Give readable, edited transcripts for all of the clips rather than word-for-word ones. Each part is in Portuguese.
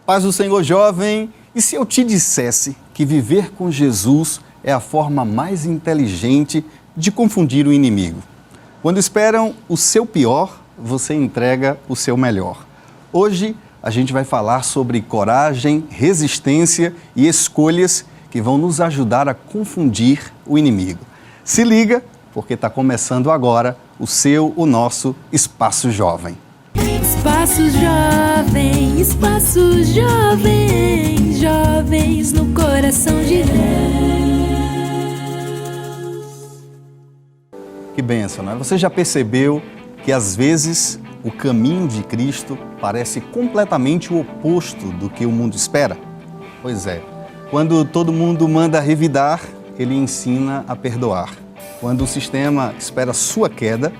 Paz do Senhor, jovem. E se eu te dissesse que viver com Jesus é a forma mais inteligente de confundir o inimigo? Quando esperam o seu pior, você entrega o seu melhor. Hoje a gente vai falar sobre coragem, resistência e escolhas que vão nos ajudar a confundir o inimigo. Se liga, porque está começando agora o nosso Espaço Jovem. Espaço Jovem, Espaço Jovem, jovens no coração de Deus. Que bênção, não é? Você já percebeu que às vezes o caminho de Cristo parece completamente o oposto do que o mundo espera? Pois é, quando todo mundo manda revidar, ele ensina a perdoar. Quando o sistema espera sua queda,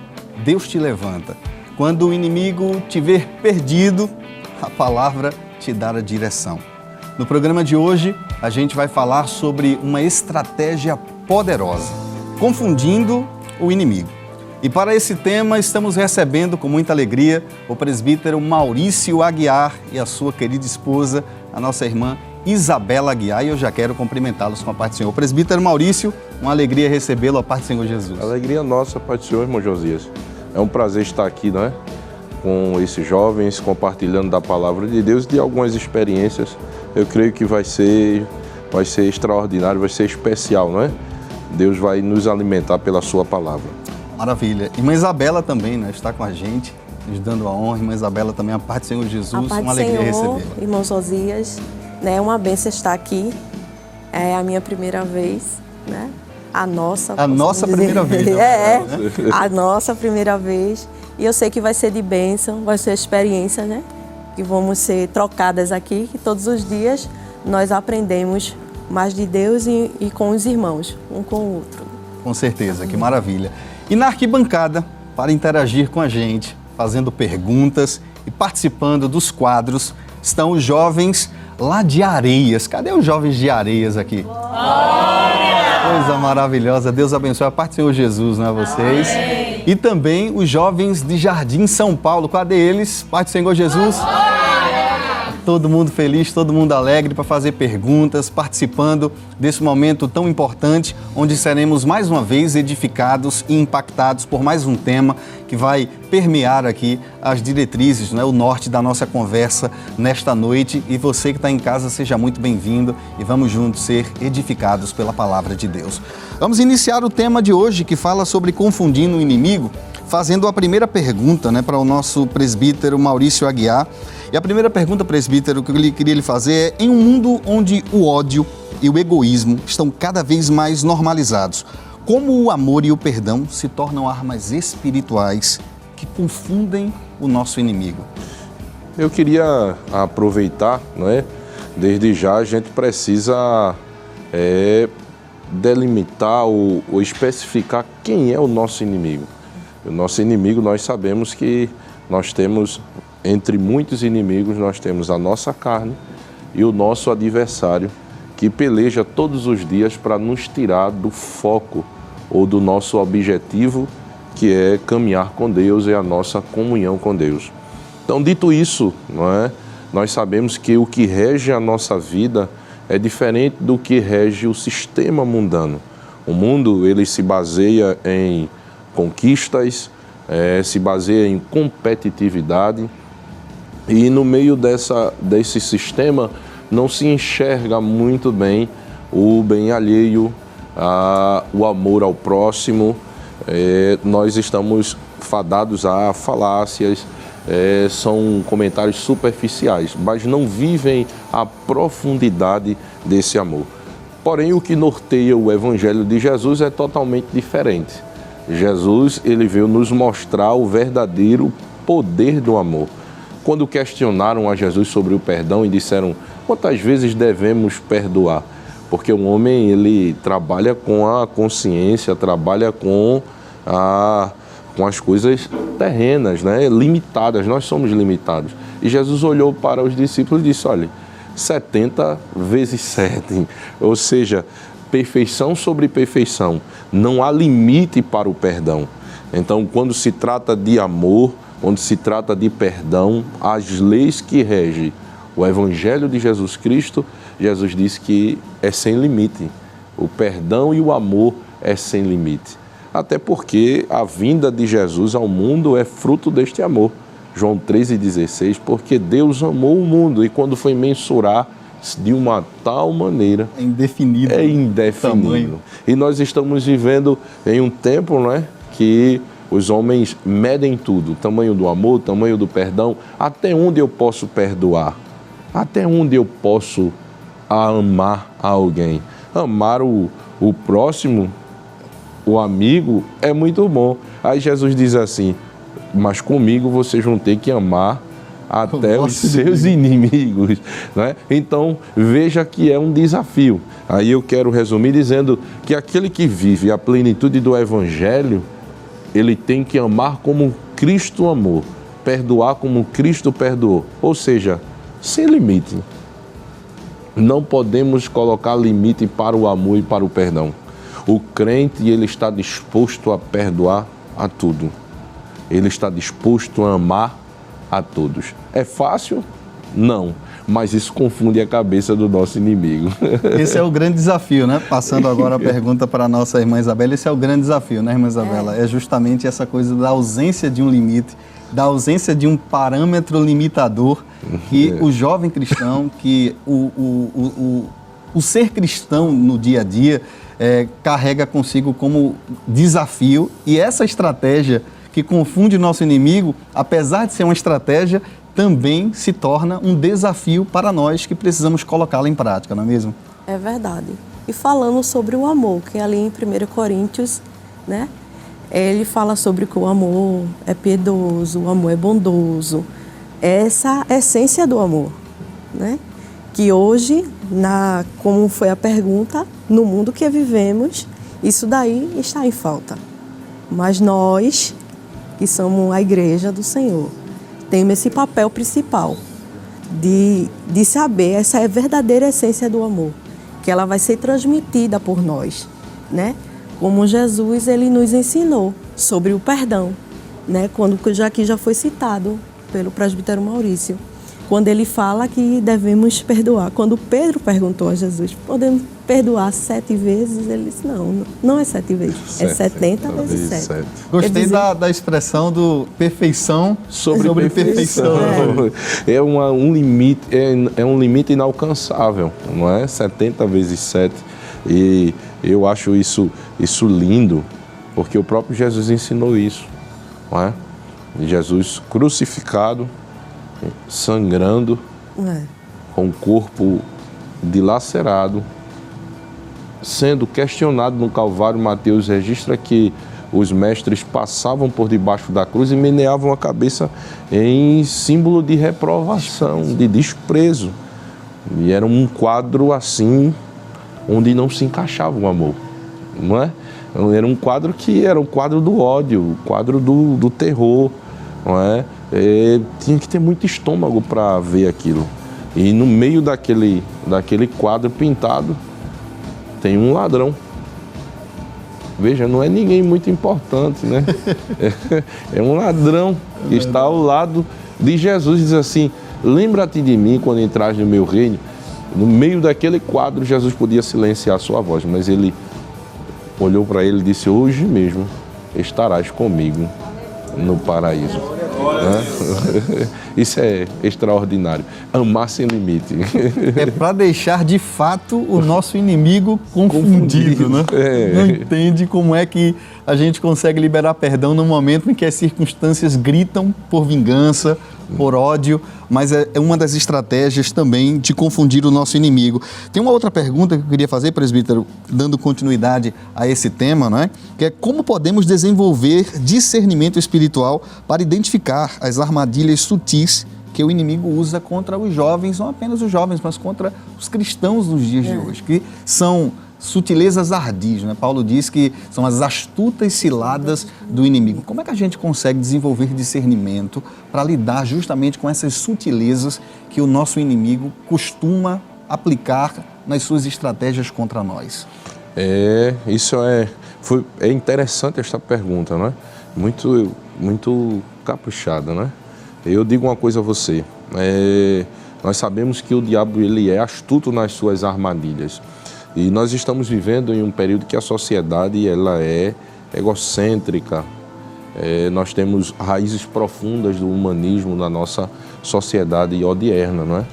Deus te levanta. Quando o inimigo te ver perdido, a palavra te dá a direção. No programa de hoje, a gente vai falar sobre uma estratégia poderosa, confundindo o inimigo. E para esse tema, estamos recebendo com muita alegria o presbítero Maurício Aguiar e a sua querida esposa, a nossa irmã Isabela Aguiar. E eu já quero cumprimentá-los com a paz do Senhor. Presbítero Maurício, uma alegria recebê-lo, a paz do Senhor Jesus. Alegria nossa, a paz do Senhor, irmão Josias. É um prazer estar aqui, não é? Com esses jovens, compartilhando da palavra de Deus e de algumas experiências. Eu creio que vai ser extraordinário, vai ser especial, não é? Deus vai nos alimentar pela sua palavra. Maravilha. Irmã Isabela também, né? Está com a gente, nos dando a honra. Irmã Isabela também, a paz do Senhor Jesus, uma alegria recebê-la. Irmão Josias, é uma bênção estar aqui. É a minha primeira vez, né? A nossa primeira vez. A nossa primeira vez. E eu sei que vai ser de bênção, vai ser experiência, né? Que vamos ser trocadas aqui, que todos os dias nós aprendemos mais de Deus e com os irmãos, um com o outro. Com certeza, que maravilha. E na arquibancada, para interagir com a gente, fazendo perguntas e participando dos quadros, estão os jovens lá de Areias. Cadê os jovens de Areias aqui? Coisa maravilhosa, Deus abençoe, a paz do Senhor Jesus, né, vocês? Amém. E também os jovens de Jardim São Paulo, cadê eles? Paz do Senhor Jesus? Todo mundo feliz, todo mundo alegre para fazer perguntas, participando desse momento tão importante, onde seremos mais uma vez edificados e impactados por mais um tema que vai permear aqui as diretrizes, né, o norte da nossa conversa nesta noite. E você que está em casa, seja muito bem-vindo e vamos juntos ser edificados pela palavra de Deus. Vamos iniciar o tema de hoje, que fala sobre confundindo o inimigo, fazendo a primeira pergunta, né, para o nosso presbítero Maurício Aguiar. E a primeira pergunta, presbítero, que eu queria lhe fazer é: em um mundo onde o ódio e o egoísmo estão cada vez mais normalizados, como o amor e o perdão se tornam armas espirituais que confundem o nosso inimigo? Eu queria aproveitar, não é? Desde já a gente precisa delimitar ou especificar quem é o nosso inimigo. O nosso inimigo, nós sabemos que nós temos, entre muitos inimigos, nós temos a nossa carne e o nosso adversário, que peleja todos os dias para nos tirar do foco ou do nosso objetivo, que é caminhar com Deus e a nossa comunhão com Deus. Então, dito isso, não é? Nós sabemos que o que rege a nossa vida é diferente do que rege o sistema mundano. O mundo, ele se baseia em conquistas, se baseia em competitividade, e no meio desse sistema não se enxerga muito bem o bem alheio, o amor ao próximo. Nós estamos fadados a falácias, são comentários superficiais, mas não vivem a profundidade desse amor. Porém, o que norteia o Evangelho de Jesus é totalmente diferente. Jesus, ele veio nos mostrar o verdadeiro poder do amor. Quando questionaram a Jesus sobre o perdão e disseram: quantas vezes devemos perdoar? Porque o homem, ele trabalha com a consciência, trabalha com as coisas terrenas, né? Limitadas, nós somos limitados. E Jesus olhou para os discípulos e disse: olha, 70 vezes 7, ou seja, perfeição sobre perfeição, não há limite para o perdão. Então, quando se trata de amor, quando se trata de perdão, as leis que regem O Evangelho de Jesus Cristo, Jesus disse que é sem limite. O perdão e o amor é sem limite. Até porque a vinda de Jesus ao mundo é fruto deste amor. João 13,16, porque Deus amou o mundo e quando foi mensurar de uma tal maneira... É indefinido. É indefinido. Tamanho. E nós estamos vivendo em um tempo, não é, que os homens medem tudo. O tamanho do amor, o tamanho do perdão. Até onde eu posso perdoar? Até onde eu posso amar alguém? Amar o próximo, o amigo, é muito bom. Aí Jesus diz assim, mas comigo vocês vão ter que amar até os seus inimigos, né? Então, veja que é um desafio. Aí eu quero resumir dizendo que aquele que vive a plenitude do Evangelho, ele tem que amar como Cristo amou, perdoar como Cristo perdoou, ou seja, sem limite. Não podemos colocar limite para o amor e para o perdão. O crente, ele está disposto a perdoar a tudo. Ele está disposto a amar a todos. É fácil? Não. Mas isso confunde a cabeça do nosso inimigo. Esse é o grande desafio, né? Passando agora a pergunta para a nossa irmã Isabela, esse é o grande desafio, né, irmã Isabela? É justamente essa coisa da ausência de um limite, da ausência de um parâmetro limitador, que o jovem cristão, que o ser cristão no dia a dia carrega consigo como desafio, e essa estratégia que confunde o nosso inimigo, apesar de ser uma estratégia, também se torna um desafio para nós que precisamos colocá-la em prática, não é mesmo? É verdade. E falando sobre o amor, que ali em 1 Coríntios, né, ele fala sobre que o amor é piedoso, o amor é bondoso. Essa é a essência do amor, né? Que hoje, como foi a pergunta, no mundo que vivemos, isso daí está em falta. Mas nós, que somos a igreja do Senhor, temos esse papel principal de saber essa verdadeira essência do amor, que ela vai ser transmitida por nós, né? Como Jesus, ele nos ensinou sobre o perdão, né? Que já foi citado pelo presbítero Maurício, quando ele fala que devemos perdoar. Quando Pedro perguntou a Jesus, podemos perdoar 7 vezes? Ele disse, não é 7 vezes, é 70 vezes 7. Gostei da expressão do perfeição sobre perfeição. É um limite, é um limite inalcançável, não é? 70 vezes 7. E eu acho isso lindo, porque o próprio Jesus ensinou isso, não é? Jesus crucificado, sangrando, com o corpo dilacerado, sendo questionado no Calvário. Mateus registra que os mestres passavam por debaixo da cruz e meneavam a cabeça em símbolo de reprovação, de desprezo. E era um quadro assim, onde não se encaixava o amor, não é? Era um quadro que era o quadro do ódio, o quadro do terror, não é? Tinha que ter muito estômago para ver aquilo. E no meio daquele quadro pintado tem um ladrão. Veja, não é ninguém muito importante, né? É um ladrão que está ao lado de Jesus e diz assim, lembra-te de mim quando entrares no meu reino. No meio daquele quadro, Jesus podia silenciar sua voz, mas ele olhou para ele e disse, hoje mesmo estarás comigo no paraíso. Isso é extraordinário. Amar sem limite. É para deixar de fato o nosso inimigo confundido, né? Não entende como é que a gente consegue liberar perdão no momento em que as circunstâncias gritam por vingança, por ódio, mas é uma das estratégias também de confundir o nosso inimigo. Tem uma outra pergunta que eu queria fazer, presbítero, dando continuidade a esse tema, não é? Que é como podemos desenvolver discernimento espiritual para identificar as armadilhas sutis que o inimigo usa contra os jovens, não apenas os jovens, mas contra os cristãos nos dias de hoje, que são sutilezas ardis, né? Paulo diz que são as astutas ciladas do inimigo. Como é que a gente consegue desenvolver discernimento para lidar justamente com essas sutilezas que o nosso inimigo costuma aplicar nas suas estratégias contra nós? É interessante esta pergunta, né? Muito caprichada, né? Eu digo uma coisa a você, Nós sabemos que o diabo ele é astuto nas suas armadilhas. E nós estamos vivendo em um período que a sociedade ela é egocêntrica. Nós temos raízes profundas do humanismo na nossa sociedade odierna, não é?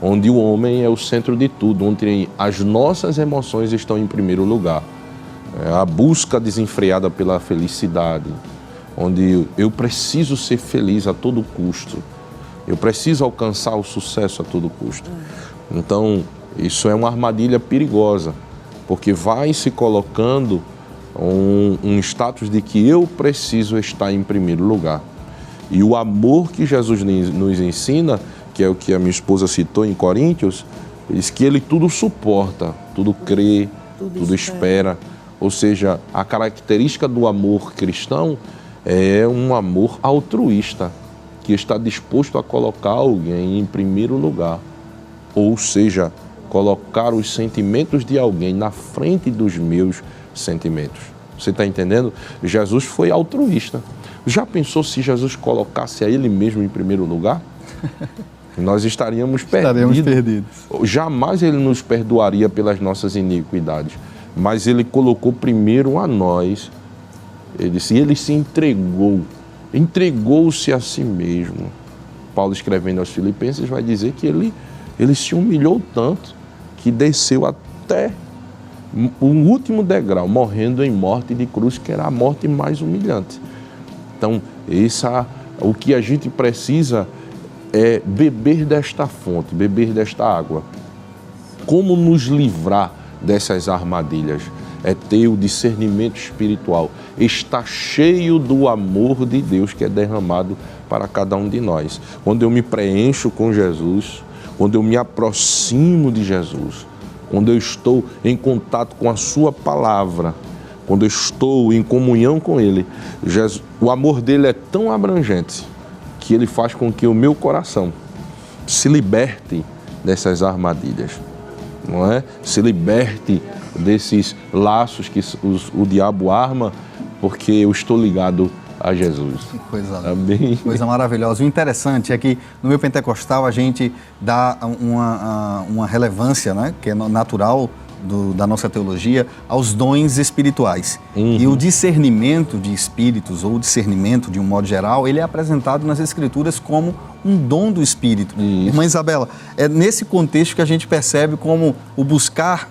Onde o homem é o centro de tudo, onde as nossas emoções estão em primeiro lugar. A busca desenfreada pela felicidade, onde eu preciso ser feliz a todo custo. Eu preciso alcançar o sucesso a todo custo. Então, isso é uma armadilha perigosa, porque vai se colocando um status de que eu preciso estar em primeiro lugar. E o amor que Jesus nos ensina, que é o que a minha esposa citou em Coríntios, diz que ele tudo suporta, tudo crê, tudo espera. Ou seja, a característica do amor cristão é um amor altruísta, que está disposto a colocar alguém em primeiro lugar. Ou seja, colocar os sentimentos de alguém na frente dos meus sentimentos. Você está entendendo? Jesus foi altruísta. Já pensou se Jesus colocasse a ele mesmo em primeiro lugar? Nós estaríamos perdidos. Jamais ele nos perdoaria pelas nossas iniquidades. Mas ele colocou primeiro a nós. Ele se entregou. Entregou-se a si mesmo. Paulo, escrevendo aos Filipenses, vai dizer que ele se humilhou tanto que desceu até o último degrau, morrendo em morte de cruz, que era a morte mais humilhante. Então, o que a gente precisa é beber desta fonte, beber desta água. Como nos livrar dessas armadilhas? É ter o discernimento espiritual, estar cheio do amor de Deus que é derramado para cada um de nós. Quando eu me preencho com Jesus, quando eu me aproximo de Jesus, quando eu estou em contato com a sua palavra, quando eu estou em comunhão com Ele, o amor dele é tão abrangente que ele faz com que o meu coração se liberte dessas armadilhas, não é? Se liberte desses laços que o diabo arma, porque eu estou ligado a Jesus. Que coisa linda. Amém. Coisa maravilhosa. O interessante é que no meio pentecostal a gente dá uma relevância, né, que é natural da nossa teologia, aos dons espirituais. E o discernimento de espíritos, ou o discernimento de um modo geral, ele é apresentado nas Escrituras como um dom do Espírito. Isso. Irmã Isabela, é nesse contexto que a gente percebe como o buscar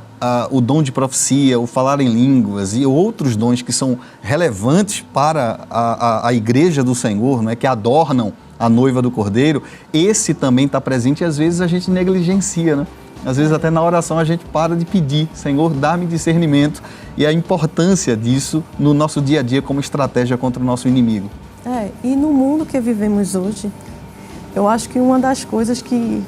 o dom de profecia, o falar em línguas e outros dons que são relevantes para a igreja do Senhor, né, que adornam a noiva do Cordeiro, esse também está presente e às vezes a gente negligencia, né? Às vezes até na oração a gente para de pedir, Senhor, dá-me discernimento, e a importância disso no nosso dia a dia como estratégia contra o nosso inimigo. E no mundo que vivemos hoje, eu acho que uma das coisas que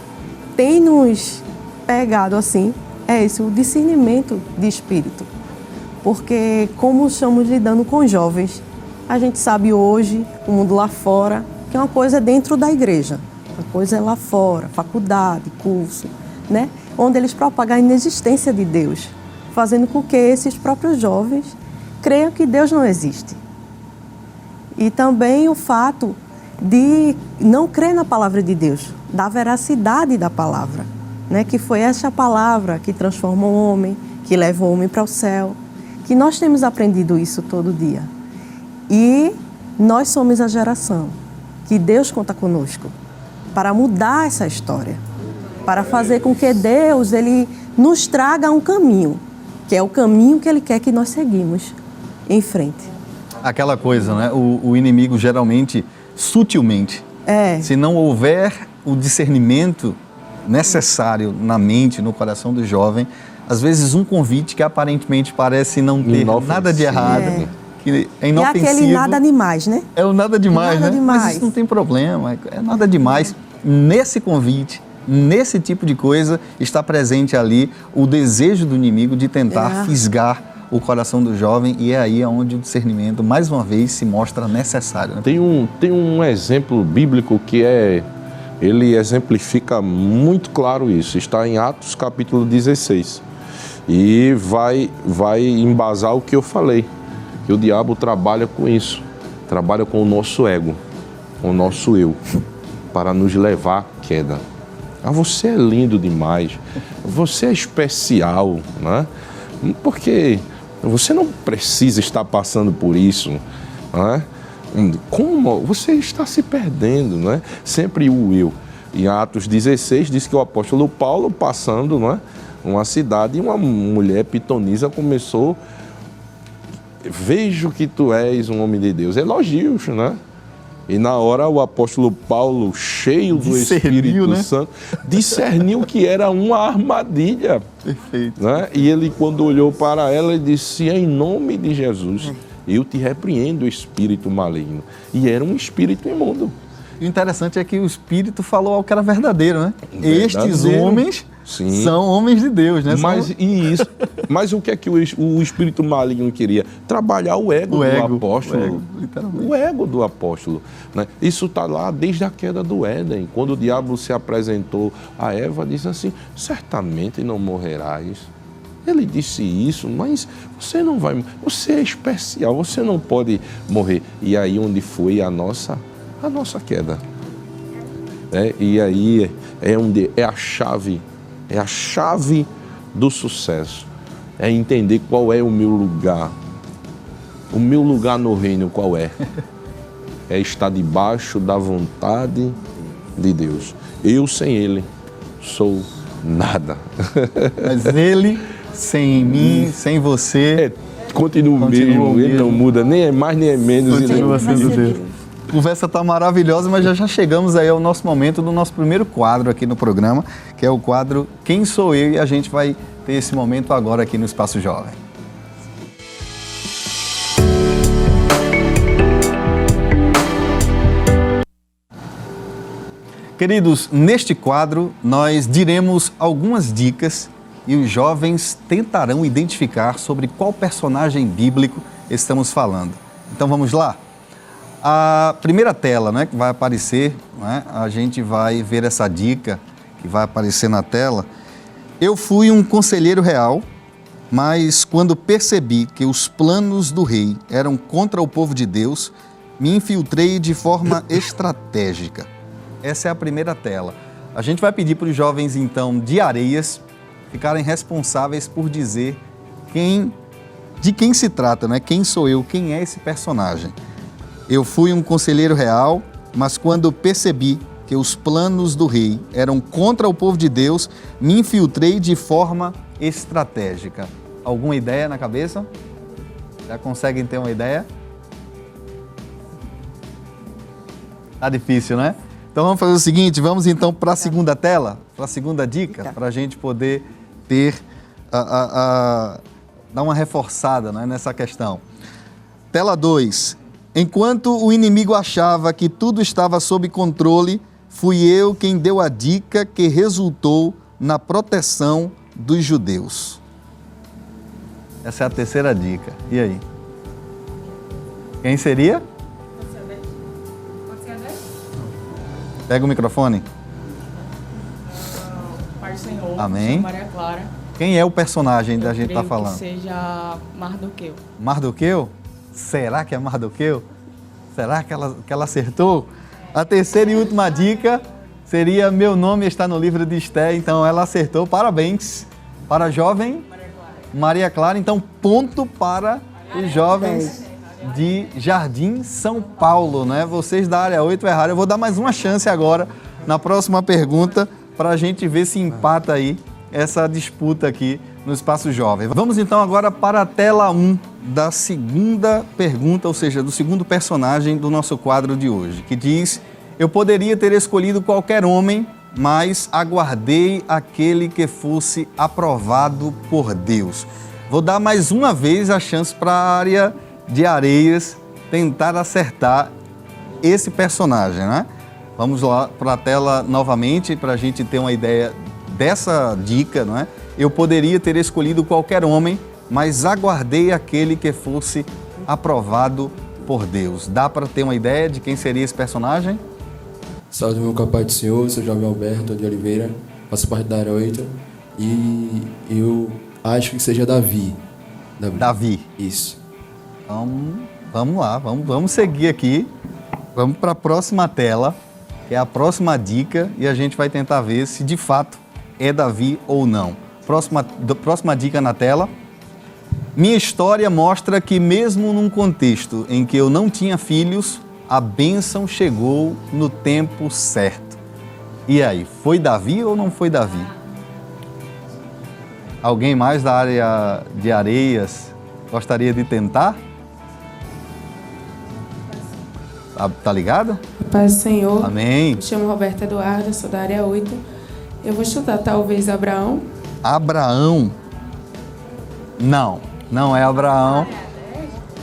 tem nos pegado assim, é esse, o discernimento de espírito. Porque como estamos lidando com jovens, a gente sabe hoje, o mundo lá fora, que uma coisa é dentro da igreja, uma coisa é lá fora, faculdade, curso, né? Onde eles propagam a inexistência de Deus, fazendo com que esses próprios jovens creiam que Deus não existe. E também o fato de não crer na palavra de Deus, da veracidade da palavra, né? Que foi essa palavra que transforma o homem, que leva o homem para o céu, que nós temos aprendido isso todo dia. E nós somos a geração que Deus conta conosco para mudar essa história, para fazer com que Deus ele nos traga um caminho, que é o caminho que Ele quer que nós seguimos em frente. Aquela coisa, né? O inimigo geralmente, sutilmente, se não houver o discernimento necessário na mente, no coração do jovem, às vezes um convite que aparentemente parece não ter nada de errado, que é inofensivo. E aquele nada demais, né? É o nada demais, nada né? Demais. Mas isso não tem problema, é nada demais. Nesse convite, nesse tipo de coisa, está presente ali o desejo do inimigo de tentar fisgar o coração do jovem, e é aí onde o discernimento, mais uma vez, se mostra necessário. Né? Tem um exemplo bíblico que ele exemplifica muito claro isso. Está em Atos capítulo 16. E vai embasar o que eu falei, que o diabo trabalha com isso, trabalha com o nosso ego, com o nosso eu, para nos levar à queda. Ah, você é lindo demais, você é especial, né? Porque você não precisa estar passando por isso, né? Como? Você está se perdendo, né? Sempre o eu. Em Atos 16 diz que o apóstolo Paulo, passando, né, uma cidade, e uma mulher pitonisa começou: vejo que tu és um homem de Deus. Elogios, né? E na hora o apóstolo Paulo, cheio do Espírito, né, Santo, discerniu que era uma armadilha. Perfeito. Né? E ele, quando olhou para ela, ele disse: em nome de Jesus, eu te repreendo, espírito maligno. E era um espírito imundo. E o interessante é que o Espírito falou algo que era verdadeiro, né? Verdadeiro. Estes homens Sim. são homens de Deus, né? Mas o que é que o espírito maligno queria? Trabalhar o ego do apóstolo. O ego do apóstolo. Né? Isso está lá desde a queda do Éden. Quando o diabo se apresentou a Eva, disse assim: certamente não morrerás. Ele disse isso, mas você não vai, você é especial, você não pode morrer. E aí onde foi a nossa queda. E aí é a chave do sucesso. É entender qual é o meu lugar. O meu lugar no reino qual é? É estar debaixo da vontade de Deus. Eu sem Ele sou nada. Mas Ele, sem mim, sem você, continua mesmo. Ele não muda, nem é mais nem é menos. Continua sendo Deus. A conversa está maravilhosa, mas já chegamos aí ao nosso momento do nosso primeiro quadro aqui no programa, que é o quadro Quem Sou Eu? E a gente vai ter esse momento agora aqui no Espaço Jovem. Queridos, neste quadro nós diremos algumas dicas e os jovens tentarão identificar sobre qual personagem bíblico estamos falando. Então vamos lá? A primeira tela, né, que vai aparecer, né, a gente vai ver essa dica que vai aparecer na tela. Eu fui um conselheiro real, mas quando percebi que os planos do rei eram contra o povo de Deus, me infiltrei de forma estratégica. Essa é a primeira tela. A gente vai pedir para os jovens, então, de Areias, ficarem responsáveis por dizer de quem se trata, né? Quem sou eu? Quem é esse personagem? Eu fui um conselheiro real, mas quando percebi que os planos do rei eram contra o povo de Deus, me infiltrei de forma estratégica. Alguma ideia na cabeça? Já conseguem ter uma ideia? Tá difícil, né? Então vamos fazer o seguinte, vamos então para a segunda tela, para a segunda dica, para a gente poder ter, dar uma reforçada, né, nessa questão. Tela 2. Enquanto o inimigo achava que tudo estava sob controle, fui eu quem deu a dica que resultou na proteção dos judeus. Essa é a terceira dica. E aí? Quem seria? Pega o microfone. Pai do Senhor, Amém. Maria Clara. Quem é o personagem da gente tá falando? Que seja Mardoqueu. Mardoqueu? Será que é Mardoqueu? Será que ela acertou? A terceira e última dica seria: meu nome está no livro de Esté. Então ela acertou. Parabéns para a jovem Maria Clara. Então ponto para os jovens de Jardim São Paulo, né? Vocês da área 8 erraram. Eu vou dar mais uma chance agora na próxima pergunta para a gente ver se empata aí essa disputa aqui no Espaço Jovem. Vamos então agora para a tela 1 da segunda pergunta, ou seja, do segundo personagem do nosso quadro de hoje, que diz: eu poderia ter escolhido qualquer homem, mas aguardei aquele que fosse aprovado por Deus. Vou dar mais uma vez a chance para a área de Areias tentar acertar esse personagem, né? Vamos lá para a tela novamente para a gente ter uma ideia dessa dica, não é? Eu poderia ter escolhido qualquer homem, mas aguardei aquele que fosse aprovado por Deus. Dá para ter uma ideia de quem seria esse personagem? Salve, meu capaz do Senhor, sou Jovem Alberto de Oliveira, faço parte da área 8 e eu acho que seja Davi. Davi. Isso. Então, vamos lá, vamos seguir aqui. Vamos para a próxima tela. que é a próxima dica, e a gente vai tentar ver se de fato é Davi ou não. Próxima dica na tela. Minha história mostra que mesmo num contexto em que eu não tinha filhos, a bênção chegou no tempo certo. E aí, foi Davi ou não foi Davi? Alguém mais da área de Areias gostaria de tentar? Tá ligado? Paz do Senhor. Amém. Me chamo Roberta Eduardo, sou da área 8. Eu vou chutar talvez Abraão. Abraão. Não é Abraão.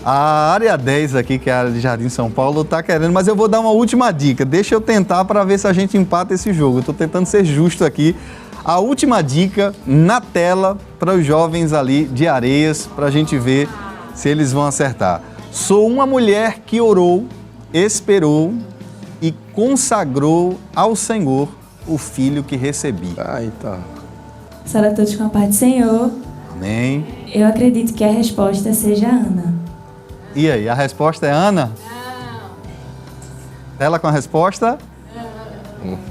A área 10 aqui, que é a área de Jardim São Paulo, tá querendo, mas eu vou dar uma última dica. Deixa eu tentar para ver se a gente empata esse jogo. Eu tô tentando ser justo aqui. A última dica na tela para os jovens ali de Areias, para a gente ver se eles vão acertar. Sou uma mulher que orou, esperou e consagrou ao Senhor o filho que recebi. Então. Salve a todos com a paz do Senhor. Amém. Eu acredito que a resposta seja Ana. E aí, a resposta é Ana? Não. Tela com a resposta?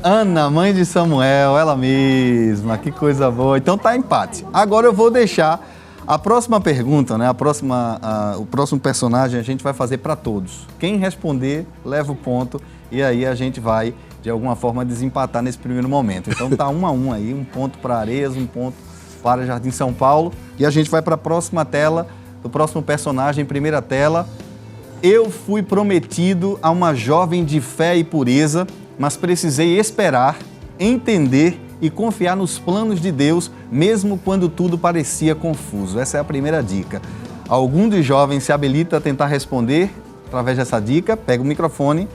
Ana, mãe de Samuel, ela mesma, que coisa boa. Então tá empate. Agora eu vou deixar a próxima pergunta, né? O próximo personagem a gente vai fazer para todos. Quem responder leva o ponto e aí a gente vai de alguma forma desempatar nesse primeiro momento. Então tá 1-1 aí, um ponto para Areias, um ponto para Jardim São Paulo e a gente vai para a próxima tela, do próximo personagem, primeira tela. Eu fui prometido a uma jovem de fé e pureza, mas precisei esperar, entender e confiar nos planos de Deus, mesmo quando tudo parecia confuso. Essa é a primeira dica. Algum dos jovens se habilita a tentar responder através dessa dica? Pega o microfone.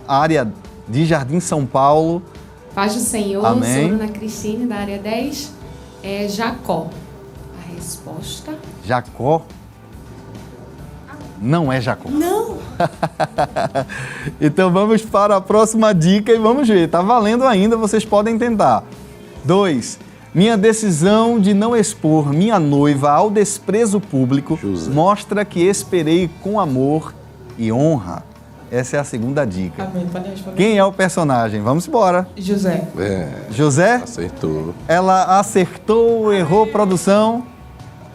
A área de Jardim São Paulo. Paz do Senhor, Amém. sou Ana Cristine, da área 10. É Jacó. A resposta... Jacó? Não é Jacó. Não! Então vamos para a próxima dica e vamos ver. Tá valendo ainda, vocês podem tentar. 2. Minha decisão de não expor minha noiva ao desprezo público mostra que esperei com amor e honra. Essa é a segunda dica. Amém, pode responder. Quem é o personagem? Vamos embora. José. José? Acertou. Ela acertou, errou, produção.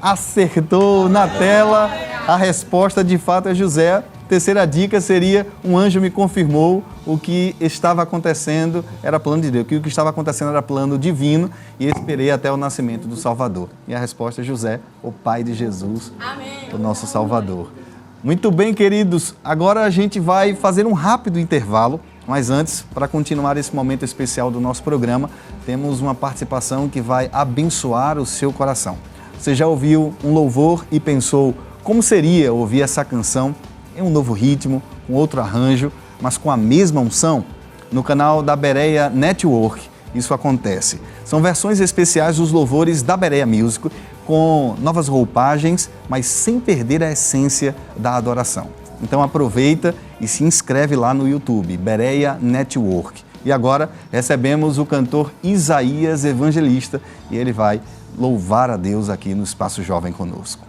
Acertou na tela. A resposta de fato é José. Terceira dica seria: um anjo me confirmou o que estava acontecendo era plano de Deus, que o que estava acontecendo era plano divino e esperei até o nascimento do Salvador. E a resposta é José, o pai de Jesus, o nosso Salvador. Muito bem, queridos, agora a gente vai fazer um rápido intervalo, mas antes, para continuar esse momento especial do nosso programa, temos uma participação que vai abençoar o seu coração. Você já ouviu um louvor e pensou como seria ouvir essa canção em um novo ritmo, com outro arranjo, mas com a mesma unção? No canal da Bereia Network, isso acontece. São versões especiais dos louvores da Bereia Music, com novas roupagens, mas sem perder a essência da adoração. Então aproveita e se inscreve lá no YouTube, Bereia Network. E agora recebemos o cantor Isaías Evangelista e ele vai louvar a Deus aqui no Espaço Jovem conosco.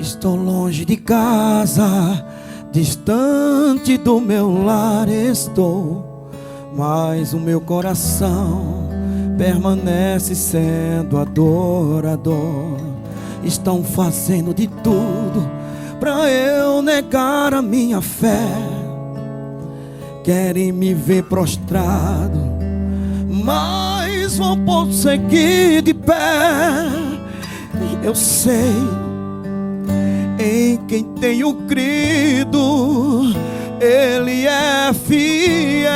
Estou longe de casa, distante do meu lar estou, mas o meu coração permanece sendo adorador. Estão fazendo de tudo pra eu negar a minha fé, querem me ver prostrado, mas vou seguir de pé. Eu sei em quem tenho crido, Ele é fiel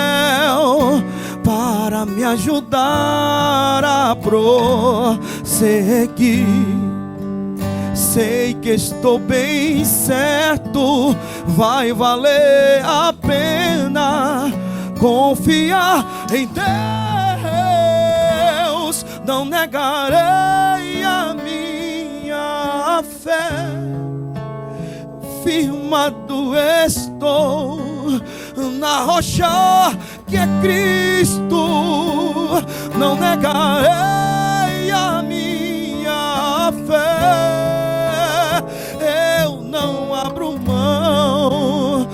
para me ajudar a prosseguir. Sei que estou bem certo, vai valer a pena confiar em Deus. Não negarei a minha fé, firmado estou na rocha que é Cristo, não negarei a minha fé. Eu não abro mão,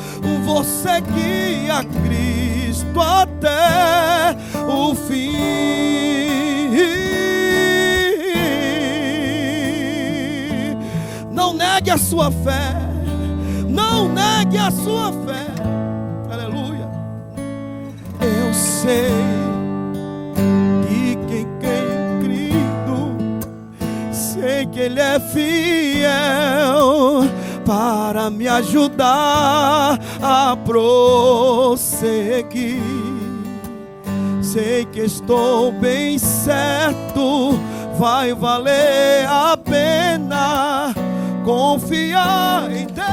vou seguir a Cristo até o fim. Não negue a sua fé, não negue a sua fé. Aleluia. Eu sei que quem crê em Cristo, sei que Ele é fiel para me ajudar a prosseguir. Sei que estou bem certo, vai valer a pena confiar em Deus.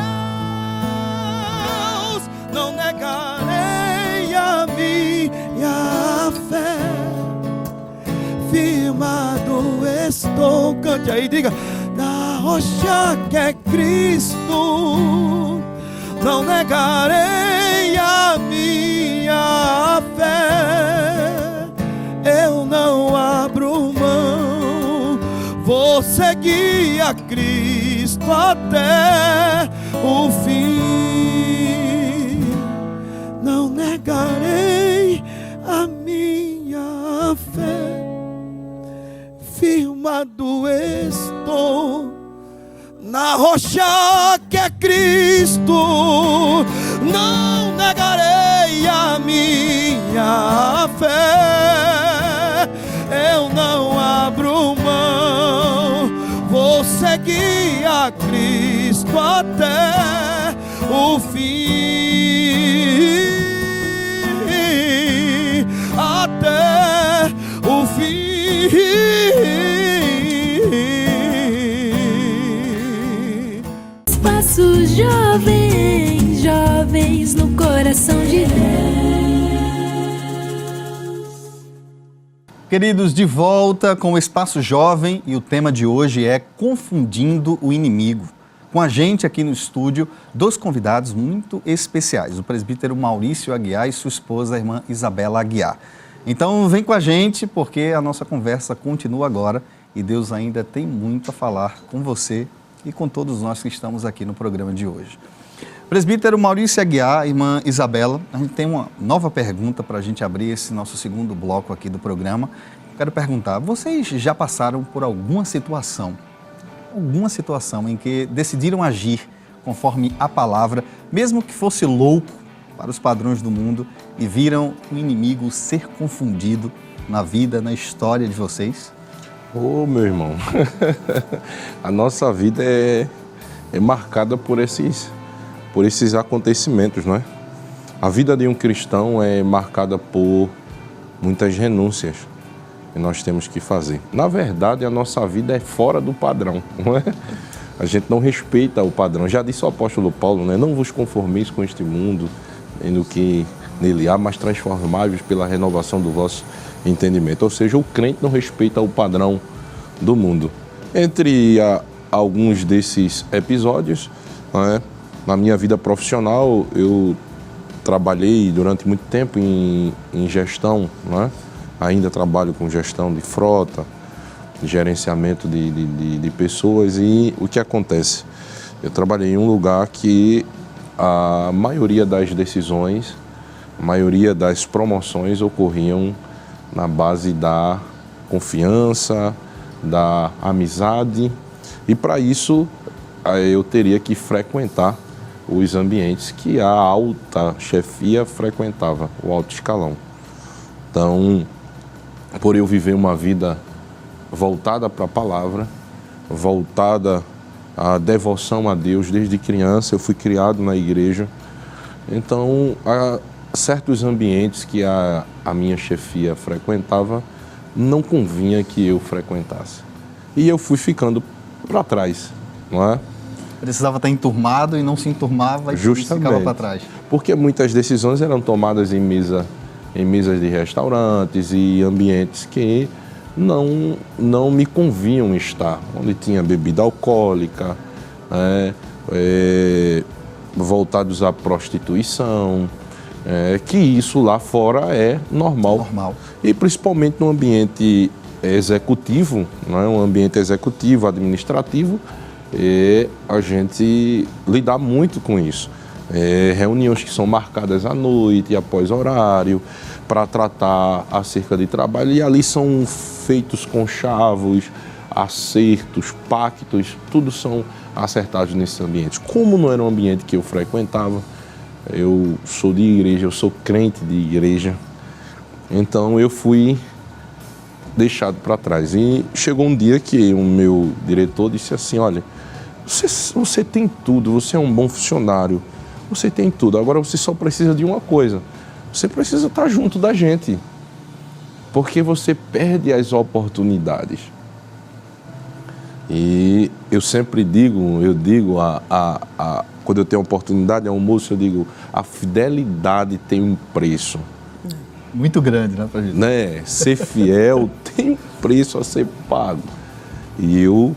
Não negarei a minha fé, firmado estou. Cante aí, diga: na rocha que é Cristo, não negarei a minha fé. Eu não abro mão, vou seguir a Cristo até o fim. Não negarei a minha fé, firmado estou na rocha que é Cristo. Não negarei a minha fé, eu não abro mão, vou seguir a Cristo até o fim, até o fim. Espaço Jovens, jovens no coração de Deus. Queridos, de volta com o Espaço Jovem, e o tema de hoje é Confundindo o Inimigo. Com a gente aqui no estúdio, dois convidados muito especiais, o presbítero Maurício Aguiar e sua esposa, a irmã Isabela Aguiar. Então vem com a gente, porque a nossa conversa continua agora e Deus ainda tem muito a falar com você e com todos nós que estamos aqui no programa de hoje. Presbítero Maurício Aguiar, irmã Isabela, a gente tem uma nova pergunta para a gente abrir esse nosso segundo bloco aqui do programa. Quero perguntar, vocês já passaram por alguma situação em que decidiram agir conforme a palavra, mesmo que fosse louco para os padrões do mundo, e viram o inimigo ser confundido na vida, na história de vocês? Ô, meu irmão, a nossa vida é marcada por esses acontecimentos, não é? A vida de um cristão é marcada por muitas renúncias que nós temos que fazer. Na verdade, a nossa vida é fora do padrão, não é? A gente não respeita o padrão. Já disse o apóstolo Paulo, né? Não vos conformeis com este mundo, no que nele há, mas transformai-vos pela renovação do vosso entendimento. Ou seja, o crente não respeita o padrão do mundo. Entre alguns desses episódios, não é? Na minha vida profissional, eu trabalhei durante muito tempo em gestão, não é? Ainda trabalho com gestão de frota, gerenciamento de pessoas, e o que acontece? Eu trabalhei em um lugar que a maioria das decisões, a maioria das promoções ocorriam na base da confiança, da amizade, e para isso eu teria que frequentar os ambientes que a alta chefia frequentava, o alto escalão. Então, por eu viver uma vida voltada para a palavra, voltada à devoção a Deus desde criança, eu fui criado na igreja. Então, há certos ambientes que a minha chefia frequentava, não convinha que eu frequentasse. E eu fui ficando para trás, não é? Precisava estar enturmado e não se enturmava e ficava para trás. Porque muitas decisões eram tomadas em mesas de restaurantes e ambientes que não me convinham estar, onde tinha bebida alcoólica, né, voltados à prostituição, que isso lá fora é normal. E principalmente no ambiente executivo, né? Um ambiente executivo, administrativo, a gente lidar muito com isso. Reuniões que são marcadas à noite, após horário, para tratar acerca de trabalho, e ali são feitos conchavos, acertos, pactos, tudo são acertados nesse ambiente. Como não era um ambiente que eu frequentava, eu sou de igreja, eu sou crente de igreja, então eu fui deixado para trás. E chegou um dia que o meu diretor disse assim: olha, você tem tudo, você é um bom funcionário, você tem tudo, agora você só precisa de uma coisa, você precisa estar junto da gente, porque você perde as oportunidades. E eu sempre digo, quando eu tenho oportunidade, almoço, eu digo, a fidelidade tem um preço. Muito grande, né, pra gente? Né? Ser fiel tem um preço a ser pago. E eu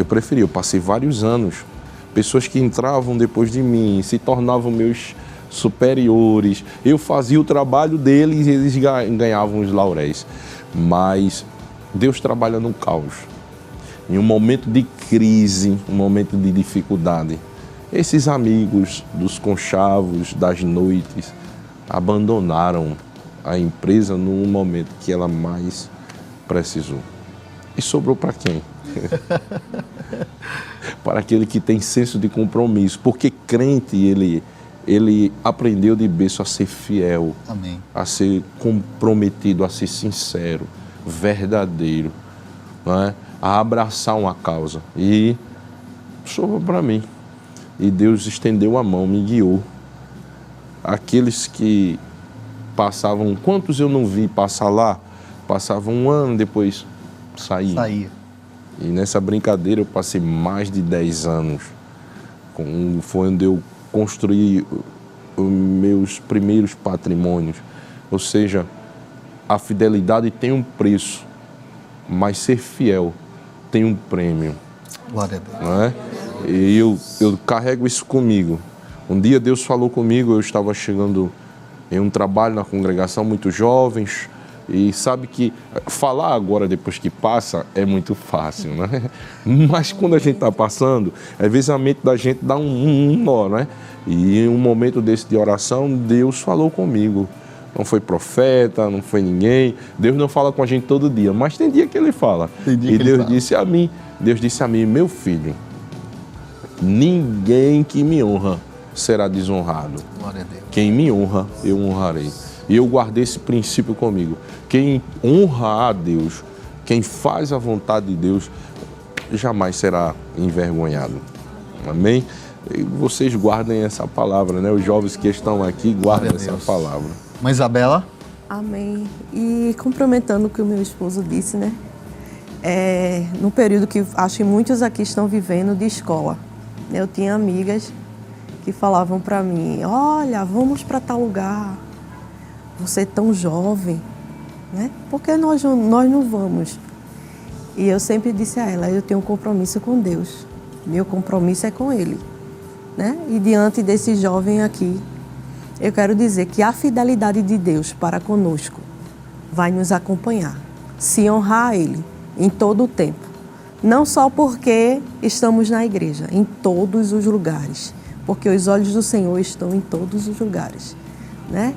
preferi, eu passei vários anos, pessoas que entravam depois de mim, se tornavam meus superiores, eu fazia o trabalho deles e eles ganhavam os lauréis. Mas Deus trabalha no caos. Em um momento de crise, um momento de dificuldade, esses amigos dos conchavos, das noites, abandonaram a empresa num momento que ela mais precisou. E sobrou para quem? Para aquele que tem senso de compromisso, porque crente, ele aprendeu de berço a ser fiel, Amém. A ser comprometido, a ser sincero, verdadeiro, não é? A abraçar uma causa. E sobrou para mim. E Deus estendeu a mão, me guiou. Aqueles que passavam, quantos eu não vi passar lá, passavam um ano, depois saía. E nessa brincadeira eu passei mais de 10 anos. Foi onde eu construí os meus primeiros patrimônios. Ou seja, a fidelidade tem um preço, mas ser fiel tem um prêmio. Glória a Deus. Não é? E eu carrego isso comigo. Um dia Deus falou comigo, eu estava chegando em um trabalho na congregação, muito jovens, e sabe que falar agora, depois que passa, é muito fácil, né? Mas quando a gente está passando, às vezes a mente da gente dá um nó, né? E em um momento desse de oração, Deus falou comigo. Não foi profeta, não foi ninguém. Deus não fala com a gente todo dia, mas tem dia que Ele fala. E Deus disse a mim, meu filho, ninguém que me honra será desonrado. Glória a Deus. Quem me honra, eu honrarei. E eu guardei esse princípio comigo. Quem honra a Deus, quem faz a vontade de Deus, jamais será envergonhado. Amém? E vocês guardem essa palavra, né? Os jovens que estão aqui, guardem essa palavra. Mãe Isabela? Amém. E complementando o que o meu esposo disse, né? No período que acho que muitos aqui estão vivendo de escola. Eu tinha amigas que falavam para mim, olha, vamos para tal lugar, você é tão jovem, né? Por que nós não vamos? E eu sempre disse a ela, eu tenho um compromisso com Deus, meu compromisso é com Ele, né? E diante desse jovem aqui, eu quero dizer que a fidelidade de Deus para conosco vai nos acompanhar, se honrar a Ele em todo o tempo, não só porque estamos na igreja, em todos os lugares, porque os olhos do Senhor estão em todos os lugares, né?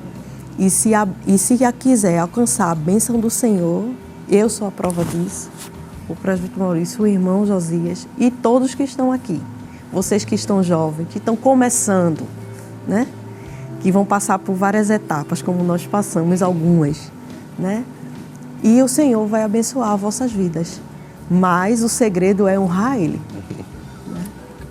E se quiser alcançar a bênção do Senhor, eu sou a prova disso, o presbítero Maurício, o irmão Josias e todos que estão aqui, vocês que estão jovens, que estão começando, né? Que vão passar por várias etapas, como nós passamos algumas, né? E o Senhor vai abençoar vossas vidas, mas o segredo é honrar Ele.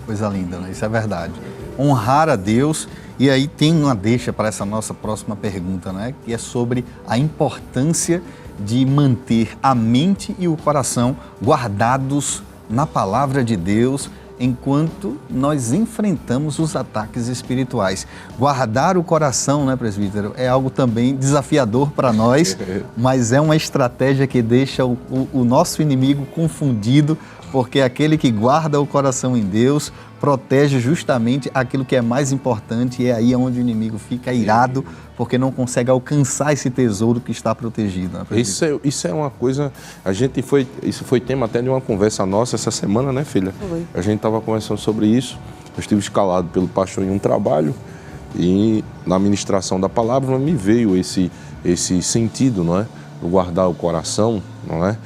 Coisa linda, né? Isso é verdade. Honrar a Deus. E aí tem uma deixa para essa nossa próxima pergunta, né? Que é sobre a importância de manter a mente e o coração guardados na palavra de Deus enquanto nós enfrentamos os ataques espirituais. Guardar o coração, né, presbítero, é algo também desafiador para nós, mas é uma estratégia que deixa o nosso inimigo confundido porque aquele que guarda o coração em Deus protege justamente aquilo que é mais importante, e é aí onde o inimigo fica irado, porque não consegue alcançar esse tesouro que está protegido. Né? Isso é uma coisa, isso foi tema até de uma conversa nossa essa semana, né, filha? Foi. A gente estava conversando sobre isso, eu estive escalado pelo pastor em um trabalho, e na ministração da palavra me veio esse sentido, não é? Do guardar o coração, não é?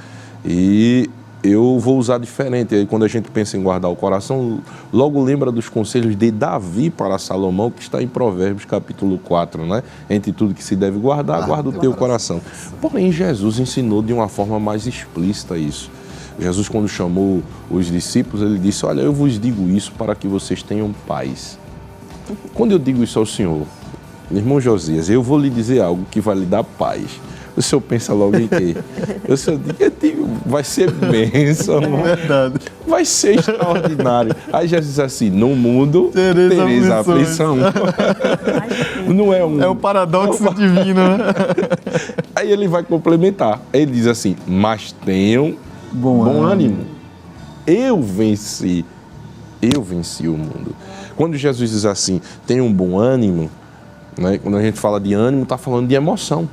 E eu vou usar diferente. Aí, quando a gente pensa em guardar o coração, logo lembra dos conselhos de Davi para Salomão, que está em Provérbios capítulo 4, né? Entre tudo que se deve guardar, guarda o teu coração. Porém, Jesus ensinou de uma forma mais explícita isso. Jesus, quando chamou os discípulos, ele disse: olha, eu vos digo isso para que vocês tenham paz. Quando eu digo isso ao Senhor, irmão Josias, eu vou lhe dizer algo que vai lhe dar paz. O senhor pensa logo em quê? Eu digo, vai ser bênção, vai ser extraordinário. Aí Jesus diz assim: no mundo tereis aflição. Não é um... É o paradoxo divino, né? Aí ele vai complementar. Ele diz assim: mas tenham bom ânimo. Eu venci o mundo. Quando Jesus diz assim, tenham um bom ânimo, né? Quando a gente fala de ânimo, está falando de emoção.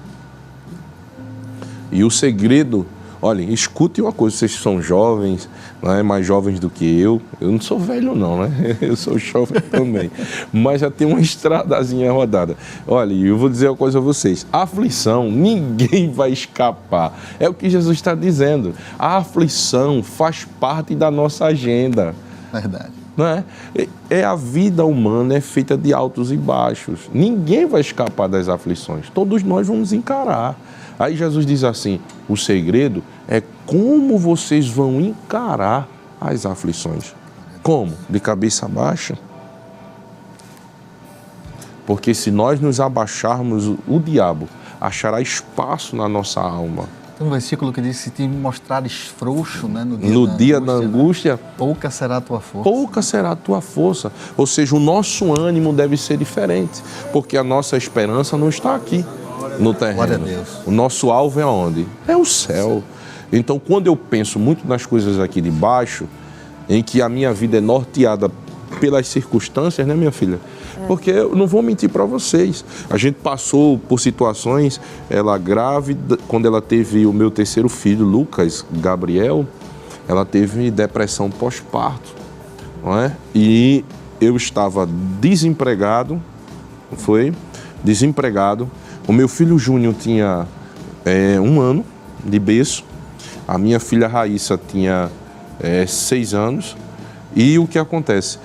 E o segredo, olhem, escutem uma coisa, vocês são jovens, não é? Mais jovens do que eu não sou velho não, né? Eu sou jovem também, mas já tem uma estradazinha rodada. Olha, eu vou dizer uma coisa a vocês, a aflição, ninguém vai escapar, é o que Jesus está dizendo, a aflição faz parte da nossa agenda. Verdade. Não é? A vida humana é feita de altos e baixos, ninguém vai escapar das aflições, todos nós vamos encarar. Aí Jesus diz assim, o segredo é como vocês vão encarar as aflições. Como? De cabeça baixa? Porque se nós nos abaixarmos, o diabo achará espaço na nossa alma. Tem um versículo que diz: se te mostrares frouxo, né, no dia da angústia, pouca será a tua força. Pouca será a tua força. Ou seja, o nosso ânimo deve ser diferente, porque a nossa esperança não está aqui no terreno. Glória a Deus. O nosso alvo é onde? É o céu. Então, quando eu penso muito nas coisas aqui de baixo, em que a minha vida é norteada pelas circunstâncias, né, minha filha? Porque eu não vou mentir para vocês. A gente passou por situações, ela grávida, quando ela teve o meu terceiro filho, Lucas Gabriel, ela teve depressão pós-parto, não é? E eu estava desempregado, desempregado. O meu filho Júnior tinha 1 ano de berço, a minha filha Raíssa tinha 6 anos, e o que acontece?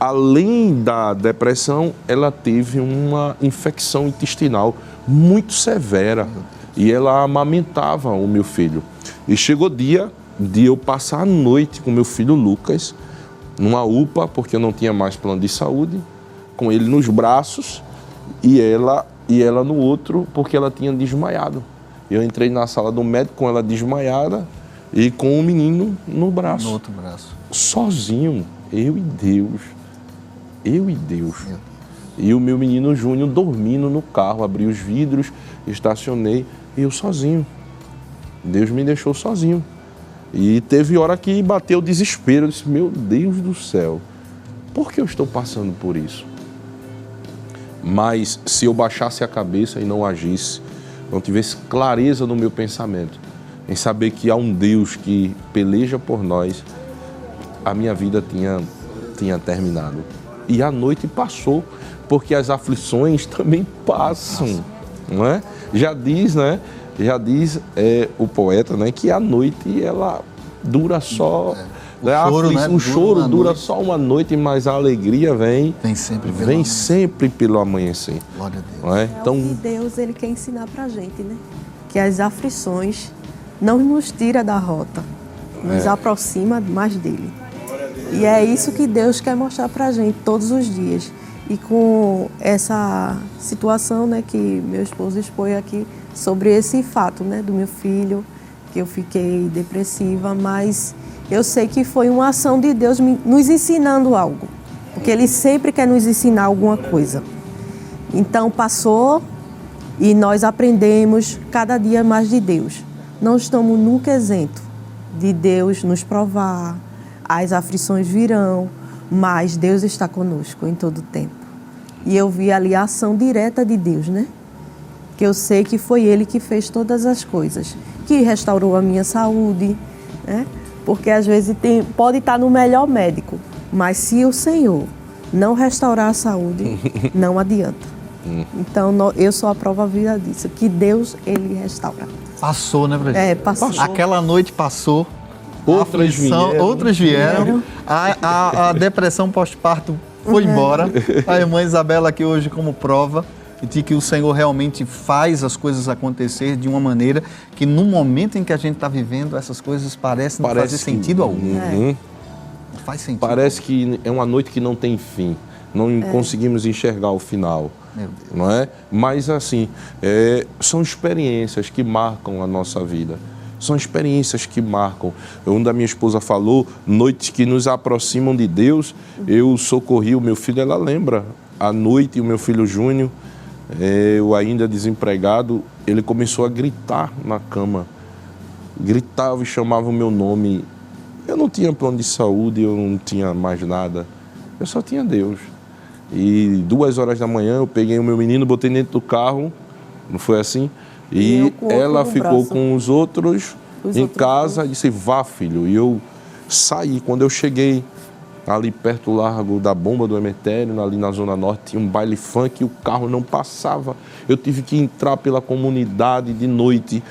Além da depressão, ela teve uma infecção intestinal muito severa e ela amamentava o meu filho. E chegou dia de eu passar a noite com meu filho Lucas, numa UPA, porque eu não tinha mais plano de saúde, com ele nos braços e ela no outro, porque ela tinha desmaiado. Eu entrei na sala do médico com ela desmaiada e com o menino no braço. No outro braço. Sozinho, eu e Deus. E o meu menino Júnior dormindo no carro, abri os vidros, estacionei, e eu sozinho. Deus me deixou sozinho. E teve hora que bateu o desespero, eu disse, meu Deus do céu, por que eu estou passando por isso? Mas se eu baixasse a cabeça e não agisse, não tivesse clareza no meu pensamento, em saber que há um Deus que peleja por nós, a minha vida tinha terminado. E a noite passou, porque as aflições também passam, não é? Já diz o poeta, né, que a noite ela dura só... O choro dura só uma noite, mas a alegria vem sempre pelo amanhecer. Glória a Deus. Não é? Então, o que Deus ele quer ensinar pra gente, né? Que as aflições não nos tira da rota, nos aproxima mais dele. E é isso que Deus quer mostrar pra gente todos os dias. E com essa situação, né, que meu esposo expõe aqui sobre esse fato, né, do meu filho, que eu fiquei depressiva, mas eu sei que foi uma ação de Deus nos ensinando algo, porque Ele sempre quer nos ensinar alguma coisa. Então passou e nós aprendemos cada dia mais de Deus. Não estamos nunca isentos de Deus nos provar, as aflições virão, mas Deus está conosco em todo o tempo. E eu vi ali a ação direta de Deus, né? Que eu sei que foi Ele que fez todas as coisas, que restaurou a minha saúde, né? Porque às vezes pode estar no melhor médico, mas se o Senhor não restaurar a saúde, não adianta. Então eu sou a prova viva disso, que Deus, Ele restaura. Passou, né, Brasília? Passou. Aquela noite passou. Outras vieram. A depressão pós-parto foi embora. A irmã Isabela aqui hoje como prova de que o Senhor realmente faz as coisas acontecer de uma maneira que no momento em que a gente está vivendo, essas coisas parecem não fazer sentido algum. Não faz sentido. Parece que é uma noite que não tem fim. Não conseguimos enxergar o final. Meu Deus. Não é? Mas assim, são experiências que marcam a nossa vida. São experiências que marcam. Onde a minha esposa falou, noites que nos aproximam de Deus, eu socorri o meu filho, ela lembra. À noite, o meu filho Júnior, eu ainda desempregado, ele começou a gritar na cama. Gritava e chamava o meu nome. Eu não tinha plano de saúde, eu não tinha mais nada. Eu só tinha Deus. E 2 horas da manhã eu peguei o meu menino, botei dentro do carro, não foi assim? E ela ficou com os outros em casa e disse, vá filho. E eu saí, quando eu cheguei ali perto do Largo da Bomba do Emetério, ali na Zona Norte, tinha um baile funk e o carro não passava. Eu tive que entrar pela comunidade de noite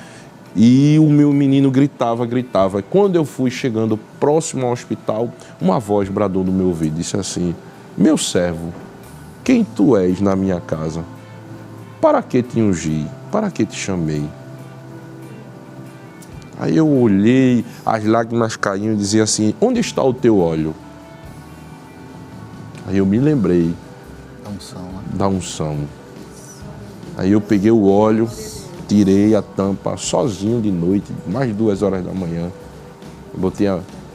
e o meu menino gritava. E quando eu fui chegando próximo ao hospital, uma voz bradou no meu ouvido, disse assim, meu servo, quem tu és na minha casa? Para que te ungi? Para que te chamei? Aí eu olhei, as lágrimas caíam e dizia assim, onde está o teu óleo? Aí eu me lembrei da unção. Aí eu peguei o óleo, tirei a tampa sozinho de noite, mais de 2 horas da manhã.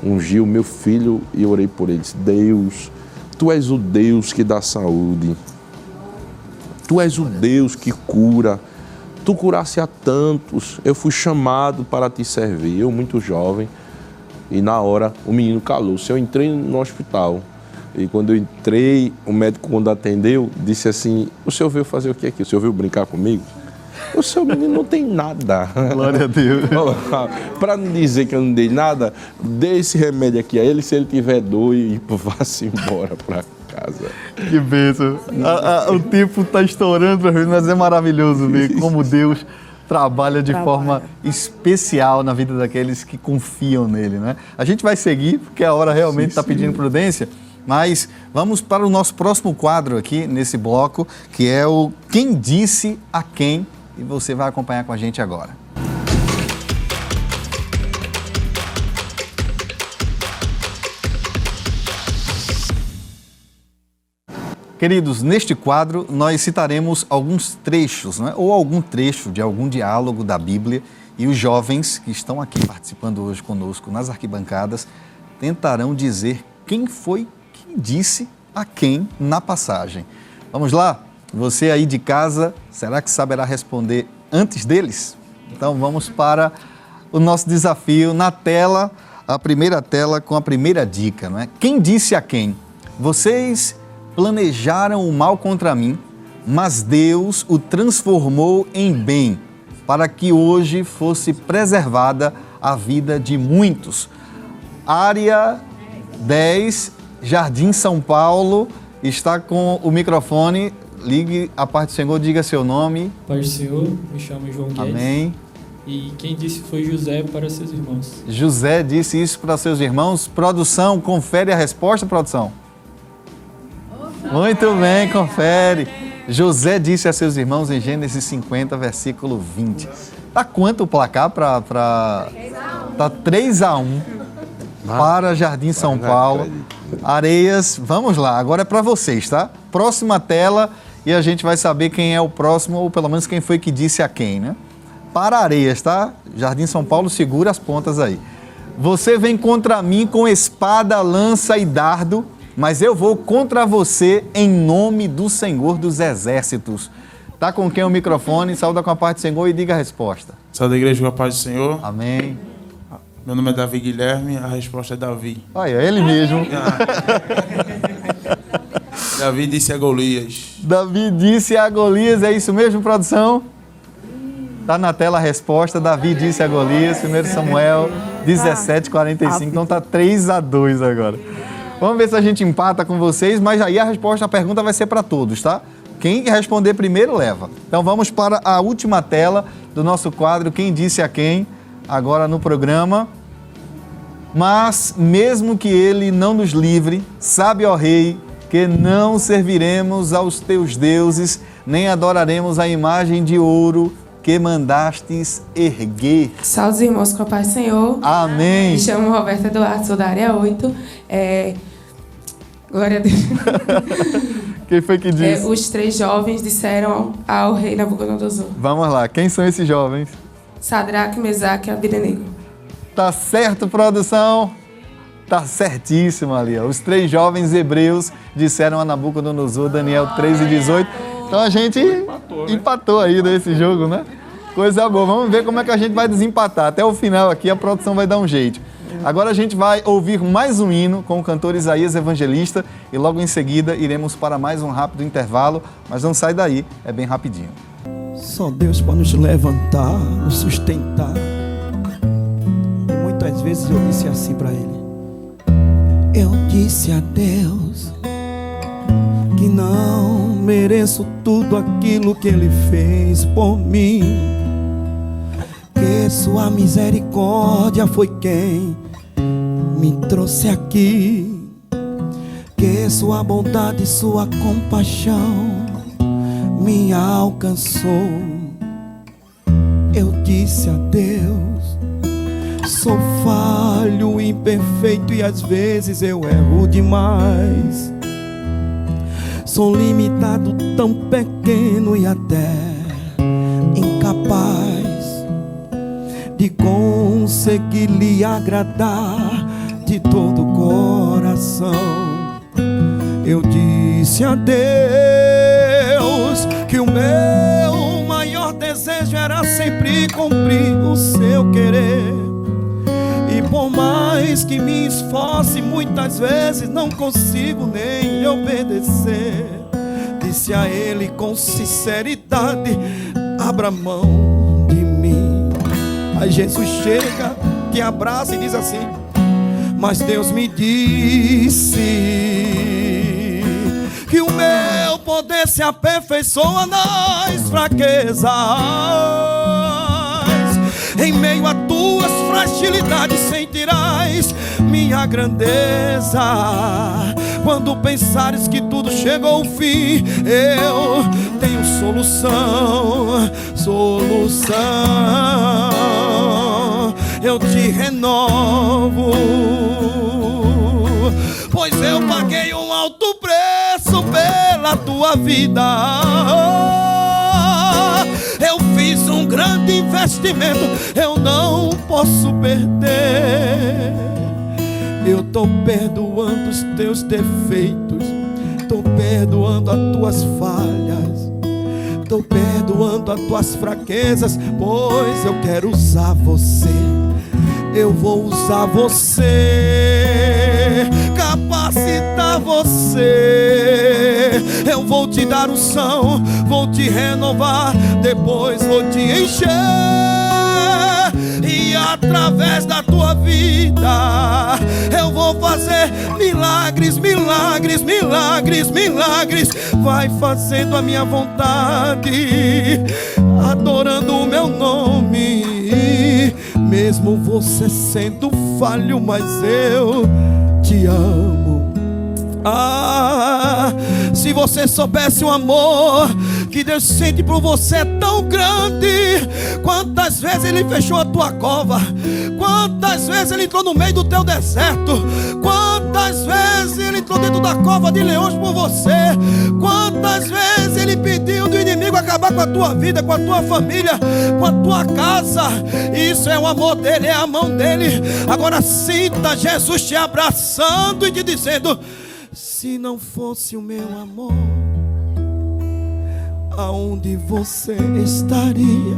Ungi o meu filho e orei por ele. Disse, Deus, Tu és o Deus que dá saúde. Tu és o Deus que cura. Tu curasse a tantos. Eu fui chamado para te servir. Eu muito jovem. E na hora o menino calou-se. Eu entrei no hospital. E quando eu entrei, o médico, quando atendeu, disse assim, o senhor veio fazer o que aqui? O senhor veio brincar comigo? O seu menino não tem nada. Glória a Deus. Para não dizer que eu não dei nada, dê esse remédio aqui a ele, se ele tiver dor, e vá-se embora para casa. Que bênção. O tempo está estourando para mim, mas é maravilhoso ver como Deus trabalha de forma especial na vida daqueles que confiam nele, né? A gente vai seguir, porque a hora realmente está pedindo prudência, mas vamos para o nosso próximo quadro aqui, nesse bloco, que é o Quem Disse a Quem, e você vai acompanhar com a gente agora. Queridos, neste quadro nós citaremos alguns trechos, né? Ou algum trecho de algum diálogo da Bíblia, e os jovens que estão aqui participando hoje conosco nas arquibancadas tentarão dizer quem foi que disse a quem na passagem. Vamos lá? Você aí de casa, será que saberá responder antes deles? Então vamos para o nosso desafio na tela, a primeira tela com a primeira dica, não é? Quem disse a quem? Vocês planejaram o mal contra mim, mas Deus o transformou em bem, para que hoje fosse preservada a vida de muitos. Área 10, Jardim São Paulo, está com o microfone. Ligue a parte do Senhor, diga seu nome. Pai do Senhor, me chamo João Guedes. Amém. E quem disse foi José para seus irmãos. José disse isso para seus irmãos. Produção, confere a resposta, produção. Muito bem, confere. José disse a seus irmãos em Gênesis 50, versículo 20. Tá quanto o placar para... Tá 3-1 para Jardim São Paulo. Areias, vamos lá, agora é para vocês, tá? Próxima tela e a gente vai saber quem é o próximo, ou pelo menos quem foi que disse a quem, né? Para Areias, tá? Jardim São Paulo, segura as pontas aí. Você vem contra mim com espada, lança e dardo, mas eu vou contra você em nome do Senhor dos Exércitos. Tá com quem o microfone? Saúda com a paz do Senhor e diga a resposta. Saúde da igreja com a paz do Senhor. Amém. Meu nome é Davi Guilherme, a resposta é Davi. Olha, ele mesmo. Davi disse a Golias. Davi disse a Golias, é isso mesmo, produção? Tá na tela a resposta, Davi disse a Golias, 1 Samuel 17:45, então tá 3-2 agora. Vamos ver se a gente empata com vocês, mas aí a pergunta vai ser para todos, tá? Quem responder primeiro leva. Então vamos para a última tela do nosso quadro Quem Disse a Quem, agora no programa. Mas mesmo que ele não nos livre, sabe, ó Rei, que não serviremos aos teus deuses, nem adoraremos a imagem de ouro que mandastes erguer. Salve os irmãos com a paz do Senhor. Amém. Me chamo Roberta Eduardo, sou da área 8. Glória a Deus. Quem foi que disse? Os 3 jovens disseram ao rei Nabucodonosor. Vamos lá, quem são esses jovens? Sadraque, Mesaque e Abednego. Tá certo, produção? Tá certíssimo ali, ó. Os 3 jovens hebreus disseram a Nabucodonosor, Daniel 3:18. Então a gente empatou aí nesse jogo, né? Coisa boa. Vamos ver como é que a gente vai desempatar. Até o final aqui a produção vai dar um jeito. Agora a gente vai ouvir mais um hino com o cantor Isaías Evangelista e logo em seguida iremos para mais um rápido intervalo, mas não sai daí, é bem rapidinho. Só Deus pode nos levantar, nos sustentar. E muitas vezes eu disse assim para Ele: eu disse a Deus que não mereço tudo aquilo que Ele fez por mim, que Sua misericórdia foi quem me trouxe aqui, que Sua bondade e Sua compaixão me alcançou. Eu disse a Deus: sou falho, imperfeito e às vezes eu erro demais. Sou limitado, tão pequeno e até incapaz de conseguir lhe agradar de todo o coração. Eu disse a Deus que o meu maior desejo era sempre cumprir o seu querer. E por mais que me esforce, muitas vezes não consigo nem lhe obedecer. Disse a Ele com sinceridade: abra mão de mim. Aí Jesus chega, te abraça e diz assim: mas Deus me disse que o meu poder se aperfeiçoa nas fraquezas. Em meio a tuas fragilidades sentirás minha grandeza. Quando pensares que tudo chegou ao fim, eu tenho solução. Eu te renovo, pois eu paguei um alto preço pela tua vida. Eu fiz um grande investimento, eu não posso perder. Eu tô perdoando os teus defeitos, tô perdoando as tuas falhas, tô perdoando as tuas fraquezas, pois eu quero usar você. Eu vou usar você, capacitar você. Eu vou te dar unção, vou te renovar, depois vou te encher. E através da tua vida eu vou fazer milagres, milagres, milagres, milagres. Vai fazendo a minha vontade, adorando o meu nome. Mesmo você sendo falho, mas eu te amo. Ah, se você soubesse o amor que Deus sente por você é tão grande. Quantas vezes Ele fechou a tua cova, quantas vezes Ele entrou no meio do teu deserto, quantas vezes Ele entrou dentro da cova de leões por você, quantas vezes Ele pediu do inimigo acabar com a tua vida, com a tua família, com a tua casa. Isso é o amor dele, é a mão dele. Agora sinta Jesus te abraçando e te dizendo: se não fosse o meu amor, aonde você estaria?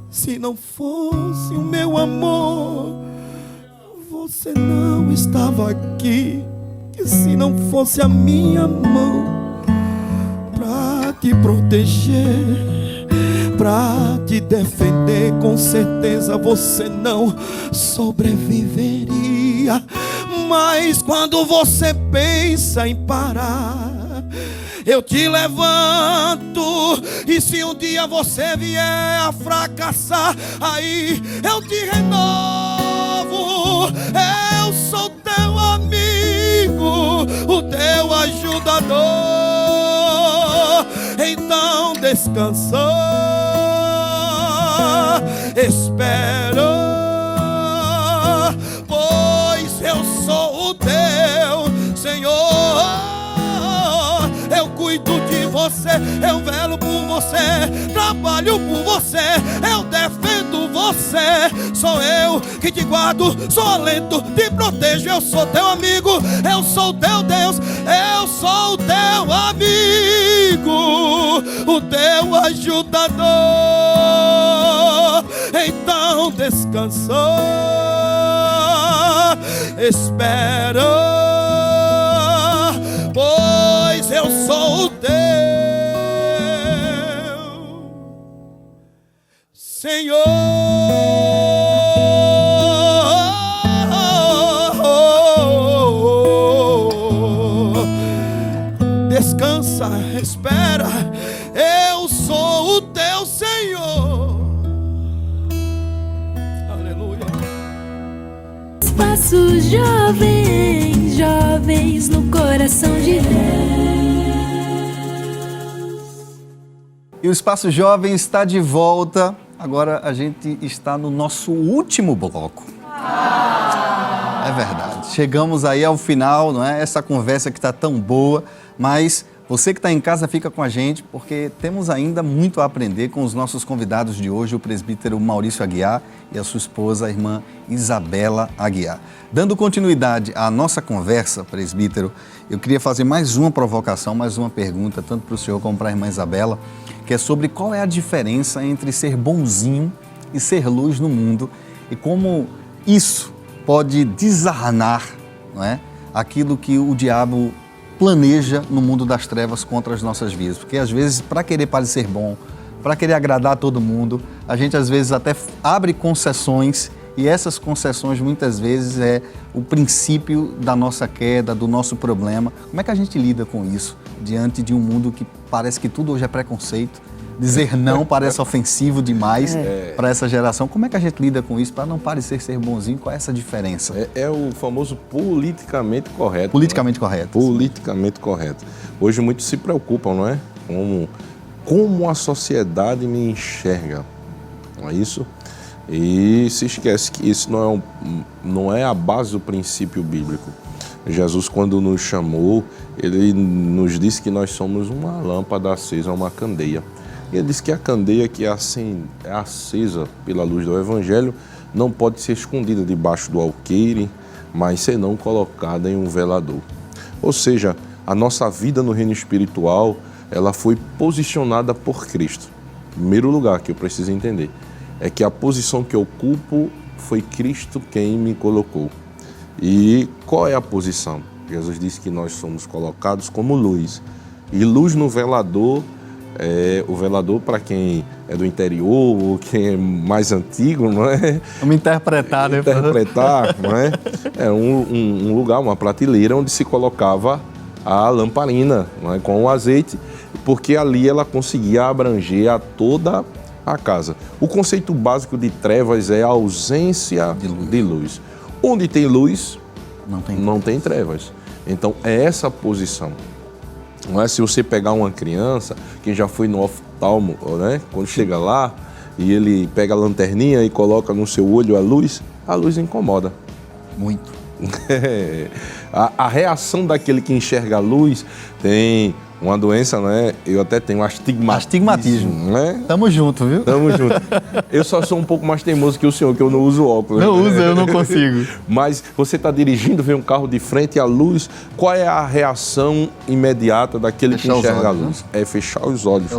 Se não fosse o meu amor, você não estava aqui, e se não fosse a minha mão pra te proteger, pra te defender, com certeza você não sobreviveria. Mas quando você pensa em parar, eu te levanto, e se um dia você vier a fracassar, aí eu te renovo. Eu sou teu amigo, o teu ajudador. Então descansa, espera, pois eu sou o teu Senhor. Eu cuido de você, eu velo por você, trabalho por você, eu defendo você. Sou eu que te guardo, sou alento, te protejo. Eu sou teu amigo, eu sou teu Deus, eu sou teu amigo, o teu ajudador. Então descansa, espera, pois eu sou o teu Senhor. Descansa, espera, eu sou o teu Senhor. Aleluia. Espaço Jovens, jovens no coração de Deus. E o Espaço Jovem está de volta. Agora a gente está no nosso último bloco. É verdade. Chegamos aí ao final, não é? Essa conversa que está tão boa, mas você que está em casa fica com a gente, porque temos ainda muito a aprender com os nossos convidados de hoje, o presbítero Maurício Aguiar e a sua esposa, a irmã Isabela Aguiar. Dando continuidade à nossa conversa, presbítero, eu queria fazer mais uma provocação, mais uma pergunta, tanto para o senhor como para a irmã Isabela, que é sobre qual é a diferença entre ser bonzinho e ser luz no mundo e como isso pode desarnar, não é, aquilo que o diabo planeja no mundo das trevas contra as nossas vidas. Porque às vezes, para querer parecer bom, para querer agradar a todo mundo, a gente às vezes até abre concessões, e essas concessões muitas vezes é o princípio da nossa queda, do nosso problema. Como é que a gente lida com isso diante de um mundo que parece que tudo hoje é preconceito? Dizer não parece ofensivo demais para essa geração. Como é que a gente lida com isso para não parecer ser bonzinho? Qual é essa diferença? É o famoso politicamente correto. Politicamente correto. Politicamente correto. Hoje muitos se preocupam, não é? Como a sociedade me enxerga, não é isso? E se esquece que isso não é a base do princípio bíblico. Jesus, quando nos chamou, ele nos disse que nós somos uma lâmpada acesa, uma candeia. E ele disse que a candeia que é acesa pela luz do Evangelho não pode ser escondida debaixo do alqueire, mas senão colocada em um velador. Ou seja, a nossa vida no reino espiritual, ela foi posicionada por Cristo. Em primeiro lugar que eu preciso entender é que a posição que eu ocupo foi Cristo quem me colocou. E qual é a posição? Jesus disse que nós somos colocados como luz. E luz no velador, o velador, para quem é do interior ou quem é mais antigo, não é? Vamos interpretar, né? Interpretar, não é? É um lugar, uma prateleira onde se colocava a lamparina, não é? Com o azeite, porque ali ela conseguia abranger a toda a casa. O conceito básico de trevas é a ausência de luz. Onde tem luz, não tem trevas. Então, é essa posição. Não é? Se você pegar uma criança, quem já foi no oftalmo, né? Quando chega lá e ele pega a lanterninha e coloca no seu olho a luz incomoda. Muito. A reação daquele que enxerga a luz tem uma doença, né? Eu até tenho astigmatismo. Né? Tamo junto, viu? Tamo junto. Eu só sou um pouco mais teimoso que o senhor, que eu não uso óculos. Não uso, eu não consigo. Mas você está dirigindo, vem um carro de frente e a luz, qual é a reação imediata daquele que enxerga a luz? É fechar os olhos.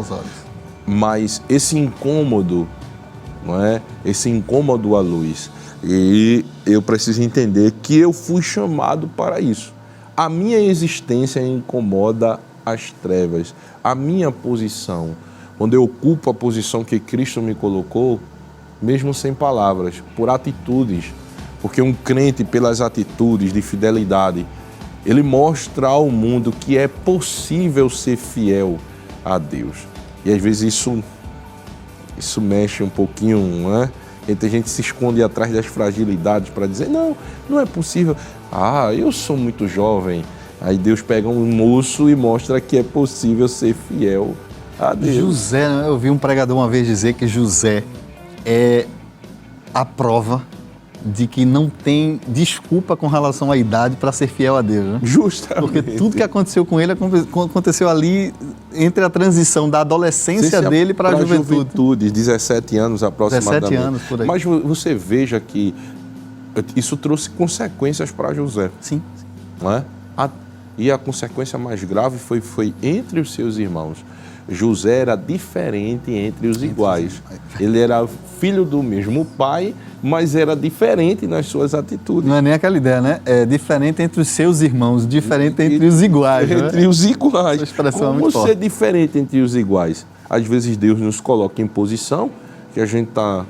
Mas esse incômodo, não é? Esse incômodo à luz E eu preciso entender que eu fui chamado para isso. A minha existência incomoda as trevas. A minha posição, quando eu ocupo a posição que Cristo me colocou, mesmo sem palavras, por atitudes, porque um crente, pelas atitudes de fidelidade, ele mostra ao mundo que é possível ser fiel a Deus. E às vezes isso mexe um pouquinho, né? Tem gente que se esconde atrás das fragilidades para dizer, não é possível. Eu sou muito jovem. Aí Deus pega um moço e mostra que é possível ser fiel a Deus. José, eu vi um pregador uma vez dizer que José é a prova de que não tem desculpa com relação à idade para ser fiel a Deus, né? Justamente. Porque tudo que aconteceu com ele aconteceu ali entre a transição da adolescência dele para a juventude. 17 anos aproximadamente. 17 anos, por aí. Mas você veja que isso trouxe consequências para José. Sim. Não é? E a consequência mais grave foi entre os seus irmãos. José era diferente entre os iguais. Ele era filho do mesmo pai, mas era diferente nas suas atitudes. Não é nem aquela ideia, né? É diferente entre os seus irmãos, diferente entre os iguais. Entre os iguais. Essa expressão é Como muito ser forte. diferente entre os iguais? Às vezes Deus nos coloca em posição que a gente está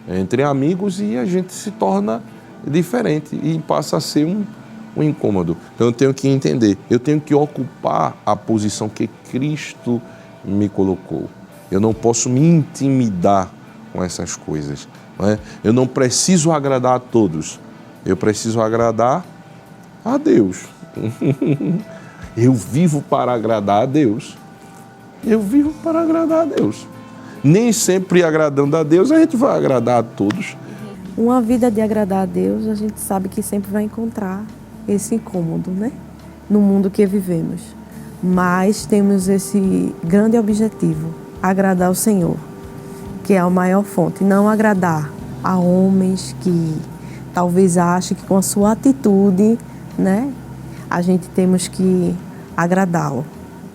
entre amigos e a gente se torna diferente e passa a ser um incômodo. Então eu tenho que entender, eu tenho que ocupar a posição que Cristo me colocou. Eu não posso me intimidar com essas coisas. Não é? Eu não preciso agradar a todos. Eu preciso agradar a Deus. Eu vivo para agradar a Deus. Eu vivo para agradar a Deus. Nem sempre agradando a Deus, a gente vai agradar a todos. Uma vida de agradar a Deus, a gente sabe que sempre vai encontrar esse incômodo, né? No mundo que vivemos. Mas temos esse grande objetivo, agradar o Senhor, que é a maior fonte. Não agradar a homens que talvez achem que com a sua atitude, né, a gente temos que agradá-lo,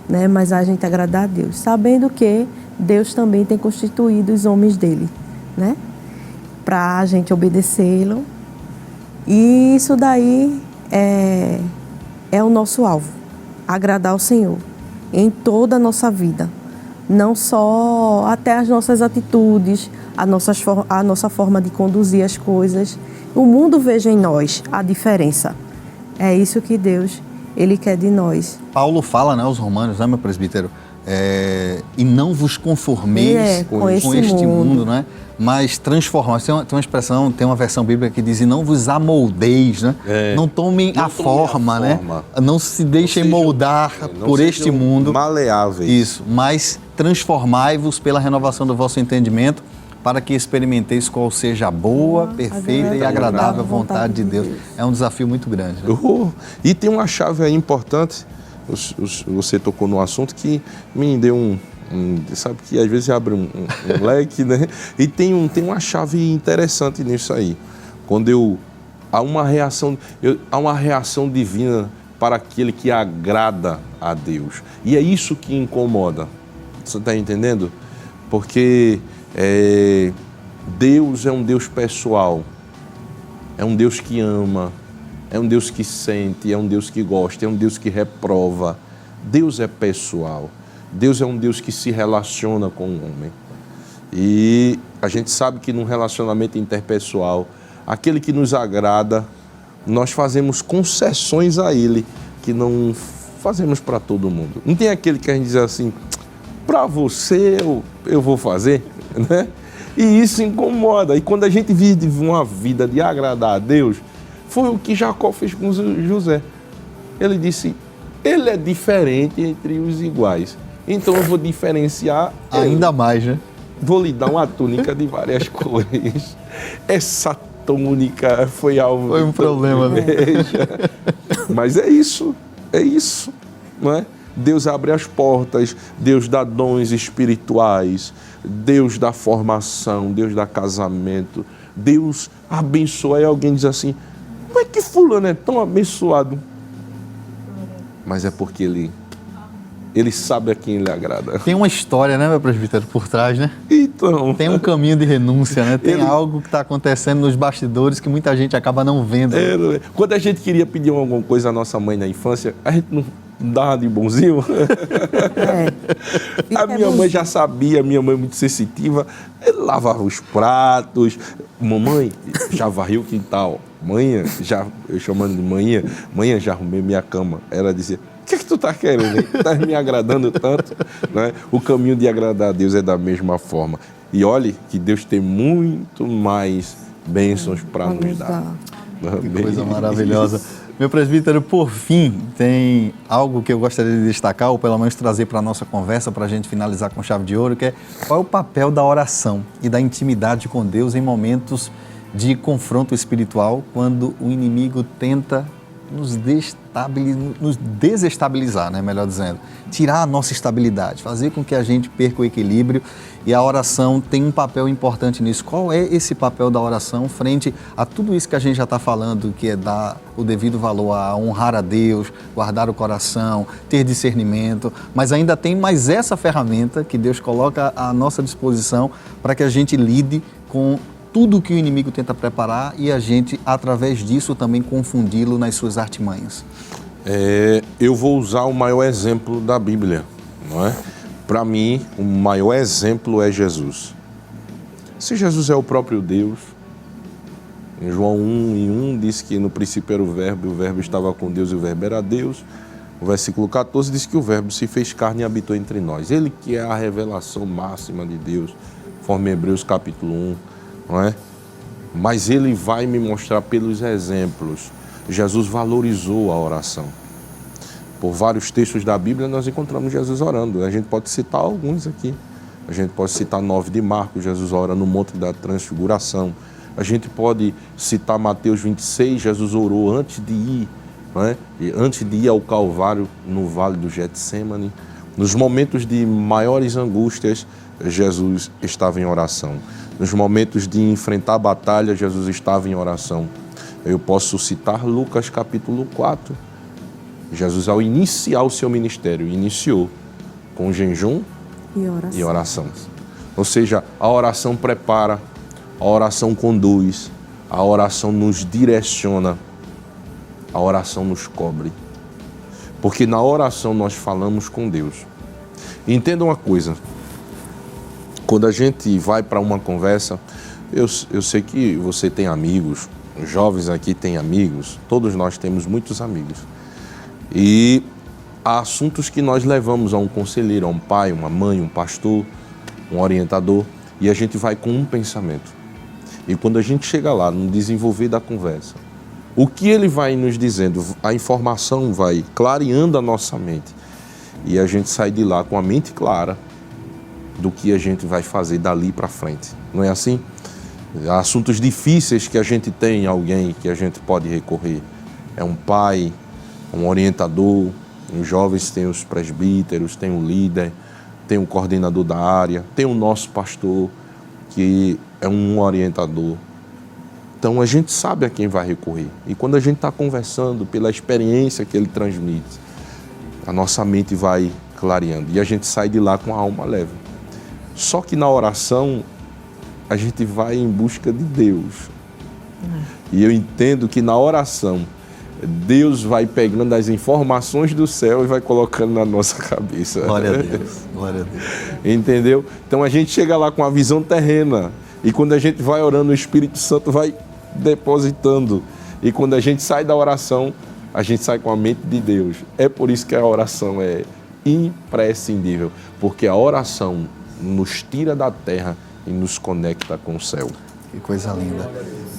né? Mas a gente agradar a Deus, sabendo que Deus também tem constituído os homens dele, né? Para a gente obedecê-lo. E isso daí é o nosso alvo. Agradar o Senhor em toda a nossa vida, não só até as nossas atitudes, a nossa forma de conduzir as coisas. O mundo veja em nós a diferença. É isso que Deus, Ele quer de nós. Paulo fala, né, aos Romanos, né, meu presbítero? E não vos conformeis com este mundo, né? Mas transformar. Tem uma expressão, tem uma versão bíblica que diz: e não vos amoldeis, né? Não tomem a forma, né? Não se deixem moldar por este mundo. Maleáveis. Isso, mas transformai-vos pela renovação do vosso entendimento, para que experimenteis qual seja a boa, perfeita e agradável vontade de Deus. É um desafio muito grande. Né? E tem uma chave aí importante. Você tocou no assunto que me deu sabe que às vezes abre um leque, né? E tem uma chave interessante nisso aí. Quando há uma reação divina para aquele que agrada a Deus. E é isso que incomoda. Você está entendendo? Porque Deus é um Deus pessoal. É um Deus que ama. É um Deus que sente, é um Deus que gosta, é um Deus que reprova. Deus é pessoal. Deus é um Deus que se relaciona com o homem. E a gente sabe que num relacionamento interpessoal, aquele que nos agrada, nós fazemos concessões a Ele que não fazemos para todo mundo. Não tem aquele que a gente diz assim, para você eu vou fazer, né? E isso incomoda. E quando a gente vive uma vida de agradar a Deus, foi o que Jacó fez com José. Ele disse, ele é diferente entre os iguais. Então eu vou diferenciar ainda mais, né? Vou lhe dar uma túnica de várias cores. Essa túnica foi um problema, né? Mas é isso, não é? Deus abre as portas, Deus dá dons espirituais, Deus dá formação, Deus dá casamento, Deus abençoa. E alguém diz assim, como é que fulano é tão abençoado? Mas é porque ele Ele sabe a quem ele agrada. Tem uma história, né, meu presbítero, por trás, né? Então... Tem um caminho de renúncia, né? Tem algo que está acontecendo nos bastidores que muita gente acaba não vendo. Quando a gente queria pedir alguma coisa à nossa mãe na infância, a gente não dava de bonzinho. A minha mãe já sabia, minha mãe muito sensitiva, ele lavava os pratos. Mamãe, já varreu o quintal. Manhã, eu chamando de manhã já arrumei minha cama. Ela dizia, o que tu tá querendo? Tá me agradando tanto, né? O caminho de agradar a Deus é da mesma forma. E olhe que Deus tem muito mais bênçãos para nos dar. Que coisa maravilhosa. Meu presbítero, por fim, tem algo que eu gostaria de destacar, ou pelo menos trazer para a nossa conversa, para a gente finalizar com chave de ouro, que é qual é o papel da oração e da intimidade com Deus em momentos de confronto espiritual, quando o inimigo tenta nos desestabilizar, né? Melhor dizendo, tirar a nossa estabilidade, fazer com que a gente perca o equilíbrio, e a oração tem um papel importante nisso. Qual é esse papel da oração frente a tudo isso que a gente já está falando, que é dar o devido valor a honrar a Deus, guardar o coração, ter discernimento, mas ainda tem mais essa ferramenta que Deus coloca à nossa disposição para que a gente lide com tudo que o inimigo tenta preparar e a gente, através disso, também confundi-lo nas suas artimanhas. Eu vou usar o maior exemplo da Bíblia, não é? Para mim, o maior exemplo é Jesus. Se Jesus é o próprio Deus, em João 1:1 diz que no princípio era o Verbo estava com Deus e o Verbo era Deus. O versículo 14 diz que o Verbo se fez carne e habitou entre nós. Ele que é a revelação máxima de Deus, conforme Hebreus capítulo 1. Não é? Mas ele vai me mostrar pelos exemplos. Jesus valorizou a oração. Por vários textos da Bíblia nós encontramos Jesus orando. A gente pode citar alguns aqui. A gente pode citar 9 de Marcos, Jesus ora no Monte da Transfiguração. A gente pode citar Mateus 26, Jesus orou antes de ir, não é? Antes de ir ao Calvário no Vale do Getsêmani. Nos momentos de maiores angústias, Jesus estava em oração. Nos momentos de enfrentar a batalha, Jesus estava em oração. Eu posso citar Lucas capítulo 4. Jesus, ao iniciar o seu ministério, iniciou com jejum e oração. Ou seja, a oração prepara, a oração conduz, a oração nos direciona, a oração nos cobre. Porque na oração nós falamos com Deus. E entenda uma coisa, quando a gente vai para uma conversa, eu sei que você tem amigos, os jovens aqui têm amigos, todos nós temos muitos amigos. E há assuntos que nós levamos a um conselheiro, a um pai, uma mãe, um pastor, um orientador, e a gente vai com um pensamento. E quando a gente chega lá, no desenvolver da conversa, o que ele vai nos dizendo, a informação vai clareando a nossa mente. E a gente sai de lá com a mente clara do que a gente vai fazer dali para frente. Não é assim? Há assuntos difíceis que a gente tem alguém que a gente pode recorrer. É um pai, um orientador, os jovens têm os presbíteros, tem um líder, tem um coordenador da área, tem o nosso pastor, que é um orientador. Então a gente sabe a quem vai recorrer. E quando a gente está conversando, pela experiência que ele transmite, a nossa mente vai clareando e a gente sai de lá com a alma leve. Só que na oração, a gente vai em busca de Deus. E eu entendo que na oração, Deus vai pegando as informações do céu e vai colocando na nossa cabeça. Glória a Deus, glória a Deus. Entendeu? Então a gente chega lá com a visão terrena. E quando a gente vai orando, o Espírito Santo vai depositando. E quando a gente sai da oração, a gente sai com a mente de Deus. É por isso que a oração é imprescindível. Porque a oração nos tira da terra e nos conecta com o céu. Que coisa linda.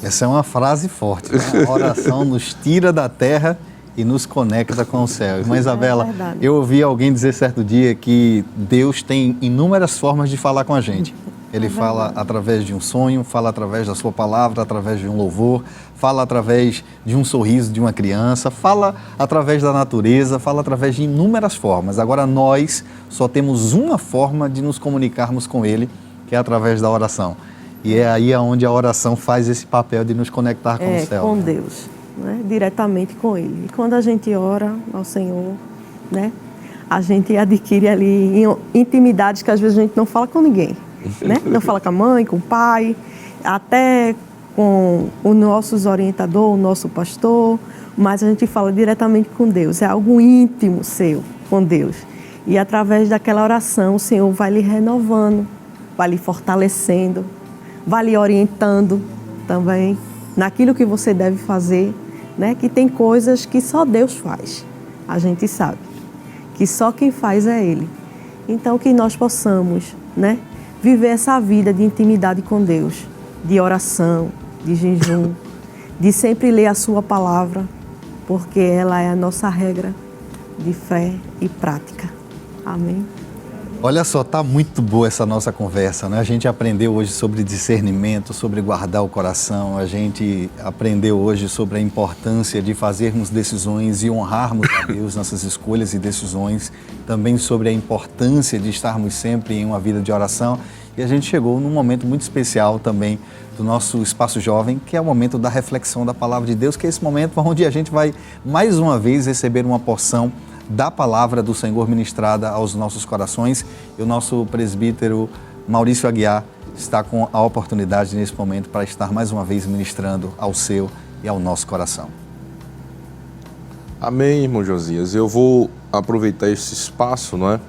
Essa é uma frase forte, né? A oração nos tira da terra e nos conecta com o céu. Irmã Isabela, eu ouvi alguém dizer certo dia que Deus tem inúmeras formas de falar com a gente. Ele fala através de um sonho, fala através da sua palavra, através de um louvor, fala através de um sorriso de uma criança, fala através da natureza, fala através de inúmeras formas. Agora nós só temos uma forma de nos comunicarmos com Ele, que é através da oração. E é aí onde a oração faz esse papel de nos conectar com o céu. Com Deus, né? Diretamente com Ele. E quando a gente ora ao Senhor, né? a gente adquire ali intimidades que às vezes a gente não fala com ninguém, né? Não fala com a mãe, com o pai, até com os nossos orientadores, o nosso pastor, mas a gente fala diretamente com Deus. É algo íntimo seu com Deus. E através daquela oração, o Senhor vai lhe renovando, vai lhe fortalecendo, vai lhe orientando também naquilo que você deve fazer, né? Que tem coisas que só Deus faz, a gente sabe, que só quem faz é Ele. Então, que nós possamos, né, viver essa vida de intimidade com Deus, de oração, de jejum, de sempre ler a sua palavra, porque ela é a nossa regra de fé e prática. Amém? Olha só, tá muito boa essa nossa conversa, né? A gente aprendeu hoje sobre discernimento, sobre guardar o coração, a gente aprendeu hoje sobre a importância de fazermos decisões e honrarmos a Deus nessas escolhas e decisões, também sobre a importância de estarmos sempre em uma vida de oração, e a gente chegou num momento muito especial também do nosso Espaço Jovem, que é o momento da reflexão da Palavra de Deus, que é esse momento onde a gente vai mais uma vez receber uma porção da Palavra do Senhor ministrada aos nossos corações. E o nosso presbítero Maurício Aguiar está com a oportunidade nesse momento para estar mais uma vez ministrando ao seu e ao nosso coração. Amém, irmão Josias. Eu vou aproveitar esse espaço, não é,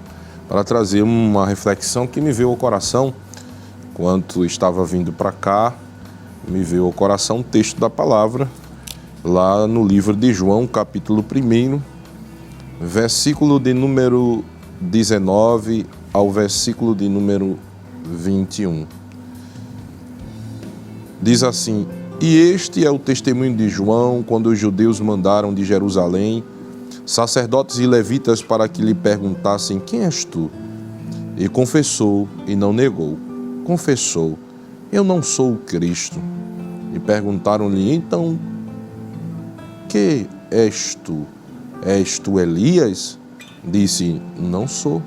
para trazer uma reflexão que me veio ao coração enquanto estava vindo para cá. Me veio ao coração um texto da palavra lá no livro de João, capítulo 1, versículo de número 19 ao versículo de número 21. Diz assim: E este é o testemunho de João, quando os judeus mandaram de Jerusalém sacerdotes e levitas para que lhe perguntassem: Quem és tu? E confessou e não negou. Confessou: Eu não sou o Cristo. E perguntaram-lhe: Então, que és tu? És tu Elias? Disse: Não sou.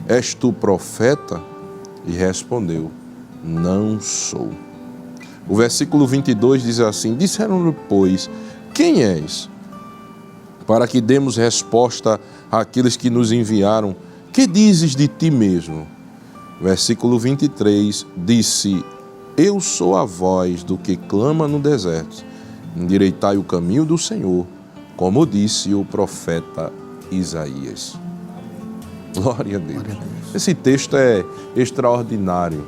És tu profeta? E respondeu: Não sou. O versículo 22 diz assim: Disseram-lhe, pois, quem és? Para que demos resposta àqueles que nos enviaram. Que dizes de ti mesmo? Versículo 23 disse: Eu sou a voz do que clama no deserto. Endireitai o caminho do Senhor, como disse o profeta Isaías. Glória a Deus. Esse texto é extraordinário.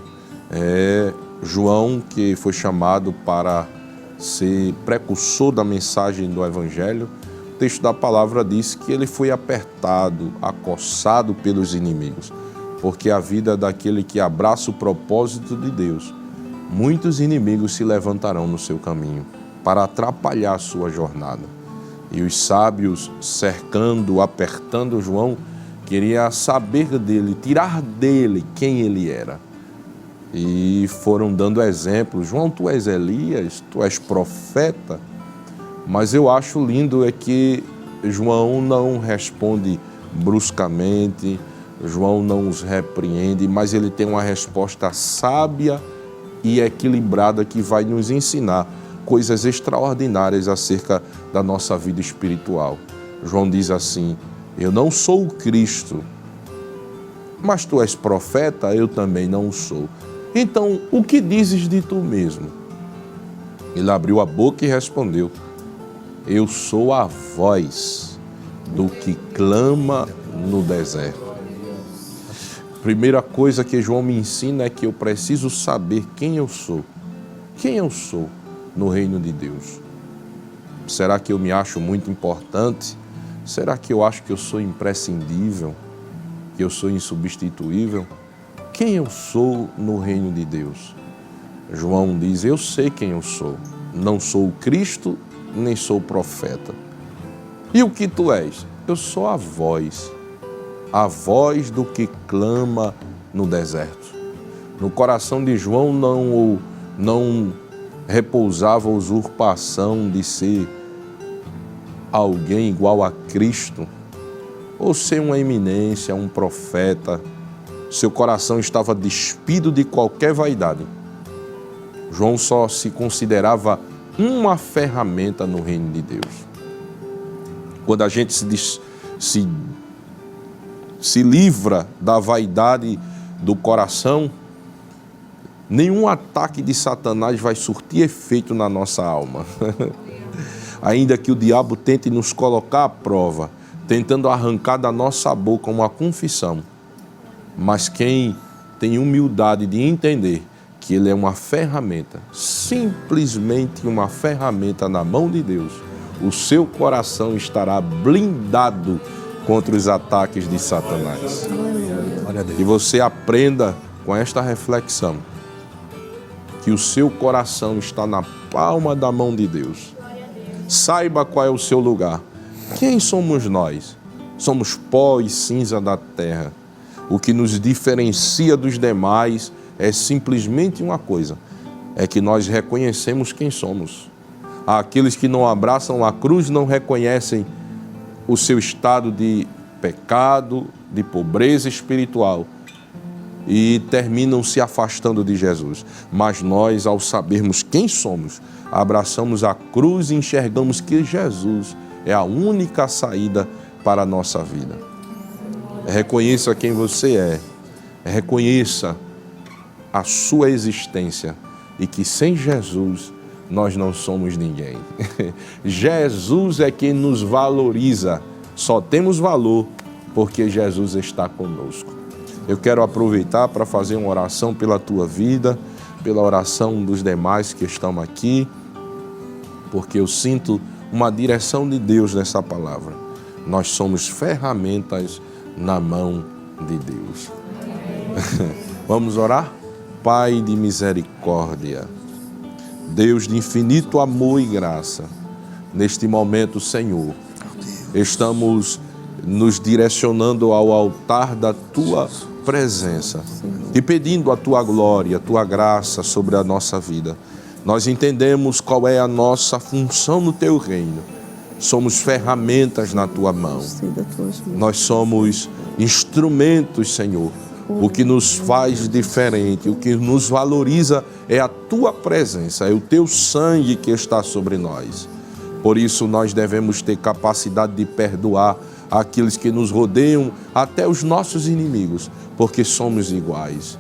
É João, que foi chamado para ser precursor da mensagem do Evangelho. O texto da palavra diz que ele foi apertado, acossado pelos inimigos, porque a vida daquele que abraça o propósito de Deus, muitos inimigos se levantarão no seu caminho para atrapalhar a sua jornada. E os sábios, cercando, apertando João, queriam saber dele, tirar dele quem ele era. E foram dando exemplos: João, tu és Elias, tu és profeta. Mas eu acho lindo é que João não responde bruscamente, João não os repreende, mas ele tem uma resposta sábia e equilibrada que vai nos ensinar coisas extraordinárias acerca da nossa vida espiritual. João diz assim: Eu não sou o Cristo, mas tu és profeta, eu também não sou. Então, o que dizes de tu mesmo? Ele abriu a boca e respondeu: Eu sou a voz do que clama no deserto. Primeira coisa que João me ensina é que eu preciso saber quem eu sou. Quem eu sou no reino de Deus? Será que eu me acho muito importante? Será que eu acho que eu sou imprescindível? Que eu sou insubstituível? Quem eu sou no reino de Deus? João diz: Eu sei quem eu sou. Não sou o Cristo, nem sou o profeta. E o que tu és? Eu sou a voz do que clama no deserto. No coração de João não repousava a usurpação de ser alguém igual a Cristo, ou ser uma eminência, um profeta. Seu coração estava despido de qualquer vaidade. João só se considerava uma ferramenta no reino de Deus. Quando a gente se se livra da vaidade do coração, nenhum ataque de Satanás vai surtir efeito na nossa alma. Ainda que o diabo tente nos colocar à prova, tentando arrancar da nossa boca uma confissão. Mas quem tem humildade de entender que ele é uma ferramenta, simplesmente uma ferramenta na mão de Deus, o seu coração estará blindado contra os ataques de Satanás. Que você aprenda com esta reflexão que o seu coração está na palma da mão de Deus. Saiba qual é o seu lugar. Quem somos nós? Somos pó e cinza da terra. O que nos diferencia dos demais é simplesmente uma coisa, é que nós reconhecemos quem somos. Aqueles que não abraçam a cruz não reconhecem o seu estado de pecado, de pobreza espiritual e terminam se afastando de Jesus. Mas nós, ao sabermos quem somos, abraçamos a cruz e enxergamos que Jesus é a única saída para a nossa vida. Reconheça quem você é, reconheça a sua existência e que sem Jesus nós não somos ninguém. Jesus é quem nos valoriza, só temos valor porque Jesus está conosco. Eu quero aproveitar para fazer uma oração pela tua vida, pela oração dos demais que estão aqui, porque eu sinto uma direção de Deus nessa palavra. Nós somos ferramentas na mão de Deus. Vamos orar? Pai de misericórdia, Deus de infinito amor e graça, neste momento, Senhor, estamos nos direcionando ao altar da Tua presença e pedindo a Tua glória, a Tua graça sobre a nossa vida. Nós entendemos qual é a nossa função no Teu reino. Somos ferramentas na Tua mão. Nós somos instrumentos, Senhor. O que nos faz diferente, o que nos valoriza é a Tua presença, é o Teu sangue que está sobre nós. Por isso nós devemos ter capacidade de perdoar aqueles que nos rodeiam, até os nossos inimigos, porque somos iguais.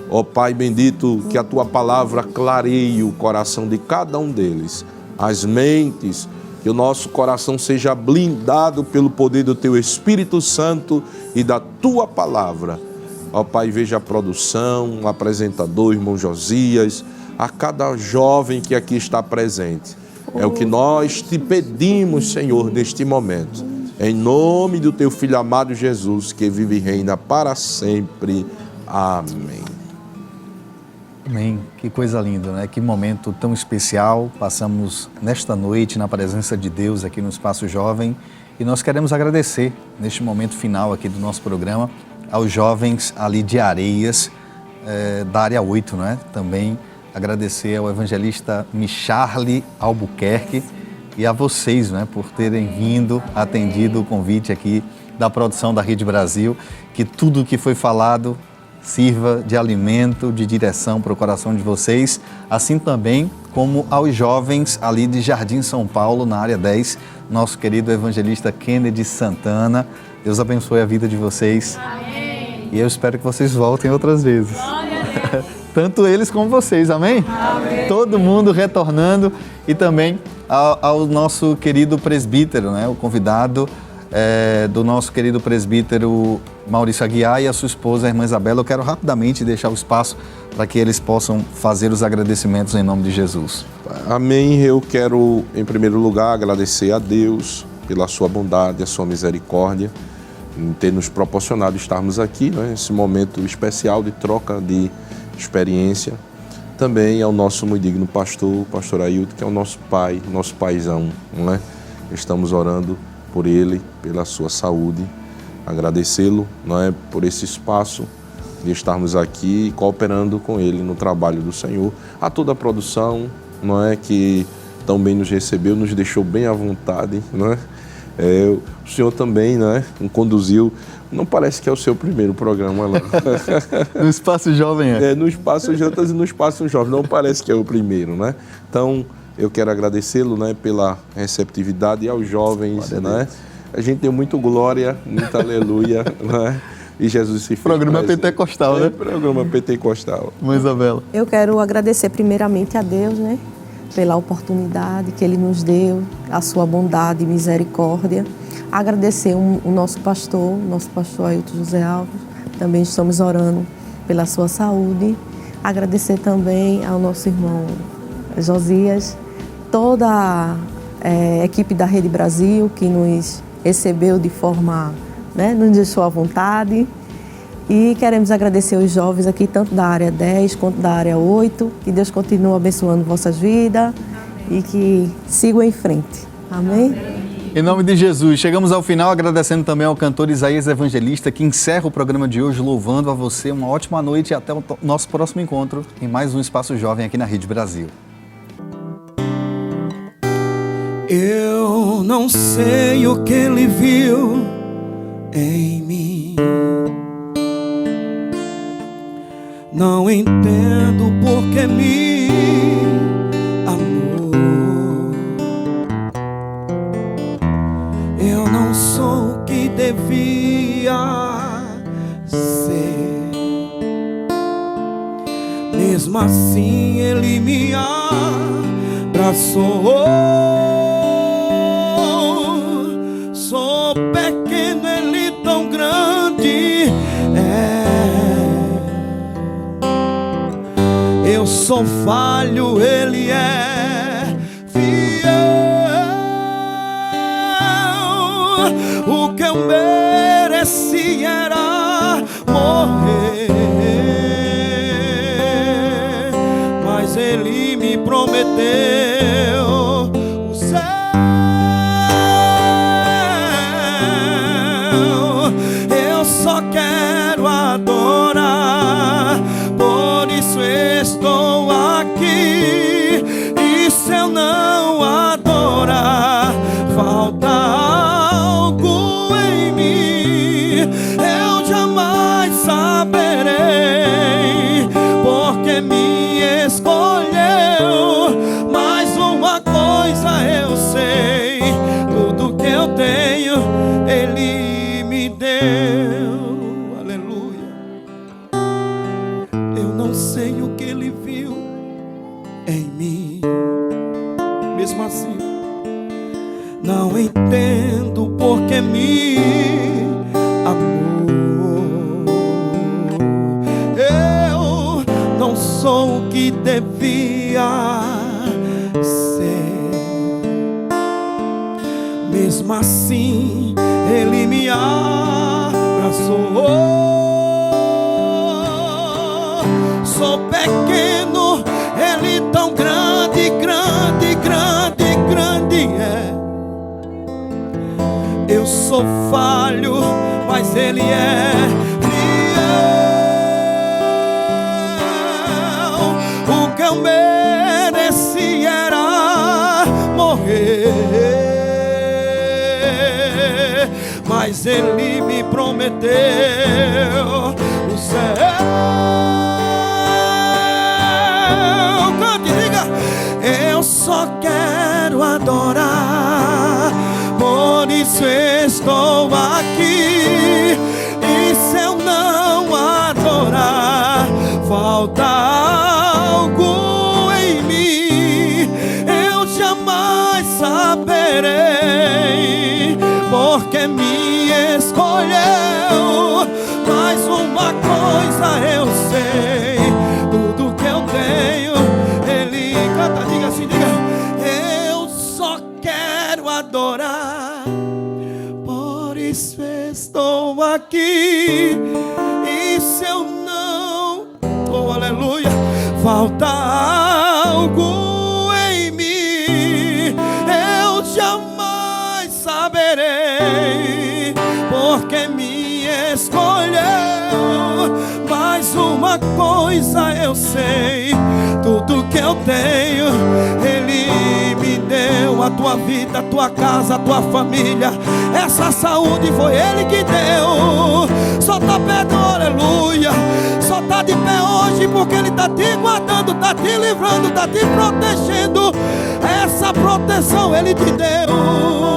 Ó Pai bendito, que a Tua palavra clareie o coração de cada um deles, as mentes, que o nosso coração seja blindado pelo poder do Teu Espírito Santo e da Tua palavra. Ó Pai, veja a produção, o apresentador, irmão Josias, a cada jovem que aqui está presente. É o que nós te pedimos, Senhor, neste momento. Em nome do Teu Filho amado Jesus, que vive e reina para sempre. Amém. Amém. Que coisa linda, né? Que momento tão especial. Passamos nesta noite na presença de Deus aqui no Espaço Jovem. E nós queremos agradecer, neste momento final aqui do nosso programa, aos jovens ali de Areias, da área 8, né? Também agradecer ao evangelista Micharle Albuquerque e a vocês, né? Por terem vindo, atendido o convite aqui da produção da Rede Brasil, que tudo que foi falado sirva de alimento, de direção para o coração de vocês, assim também como aos jovens ali de Jardim São Paulo, na área 10, nosso querido evangelista Kennedy Santana. Deus abençoe a vida de vocês. Amém. E eu espero que vocês voltem outras vezes. Tanto eles como vocês, amém? Amém. Todo mundo retornando e também ao nosso querido presbítero, né? O convidado do nosso querido presbítero Maurício Aguiar e a sua esposa, a irmã Isabela. Eu quero rapidamente deixar o espaço para que eles possam fazer os agradecimentos em nome de Jesus. Amém. Eu quero, em primeiro lugar, agradecer a Deus pela sua bondade, a sua misericórdia, em ter nos proporcionado estarmos aqui, né, nesse momento especial de troca de experiência. Também ao nosso muito digno pastor, pastor Ailton, que é o nosso pai, nosso paizão, não é? Estamos orando por ele, pela sua saúde, agradecê-lo, não é, por esse espaço de estarmos aqui cooperando com ele no trabalho do Senhor. A toda a produção, não é, que tão bem nos recebeu, nos deixou bem à vontade, não é? O senhor também, né, conduziu, não parece que é o seu primeiro programa lá. No Espaço Jovem, no Espaço Jantas e no Espaço Jovem, não parece que é o primeiro, né? Então, eu quero agradecê-lo, né, pela receptividade e aos jovens, né, a gente deu muito glória, muito aleluia, né? E Jesus se fez Programa presente. pentecostal, né? Programa pentecostal. Mãe Isabela. Eu quero agradecer primeiramente a Deus, né, pela oportunidade que Ele nos deu, a sua bondade e misericórdia. Agradecer o nosso pastor Ailton José Alves. Também estamos orando pela sua saúde. Agradecer também ao nosso irmão Josias, toda a equipe da Rede Brasil que nos recebeu de forma, né, nos deixou à vontade. E queremos agradecer os jovens aqui, tanto da área 10 quanto da área 8. Que Deus continue abençoando vossas vidas. Amém. E que sigam em frente. Amém? Em nome de Jesus, chegamos ao final agradecendo também ao cantor Isaías Evangelista, que encerra o programa de hoje louvando a você. Uma ótima noite e até o nosso próximo encontro em mais um Espaço Jovem aqui na Rede Brasil. Eu não sei o que Ele viu em mim. Não entendo por que me amou. Eu não sou o que devia ser. Mesmo assim Ele me abraçou. Sou pequeno, Ele tão grande é. Eu sou falho, Ele é fiel. O que eu mereci era morrer, mas Ele me prometeu o céu. Eu só quero adorar, por isso estou aqui. E se eu não adorar, falta algo em mim. Eu jamais saberei porque me escolheu. Mas uma coisa eu sei, tudo que eu tenho Ele me deu. Aleluia. Eu não sei o que Ele viu em mim. Mesmo assim, não entendo porque me amou. Eu não sou o que devia ser. Mesmo assim, Ele me abraçou. Sou pequeno, Ele tão grande, grande, grande, grande é. Eu sou falho, mas Ele é fiel. O que eu mereci era morrer, mas Ele me prometeu o céu. Cante, diga. Eu só quero adorar, por isso estou aqui. E se eu não adorar, falta algo em mim. Eu jamais saberei porque me escolheu. Mas uma coisa eu sei, tudo que eu tenho Ele canta, diga assim, diga. Eu só quero adorar, por isso estou aqui. E se eu não, oh aleluia, falta algo em mim, eu jamais saberei porque me escolheu. Mas uma coisa eu sei, tudo que eu tenho Ele me deu. A tua vida, a tua casa, a tua família, essa saúde foi Ele que deu. Só tá perto, aleluia. Só tá de pé hoje porque Ele tá te guardando, tá te livrando, tá te protegendo. Essa proteção Ele te deu.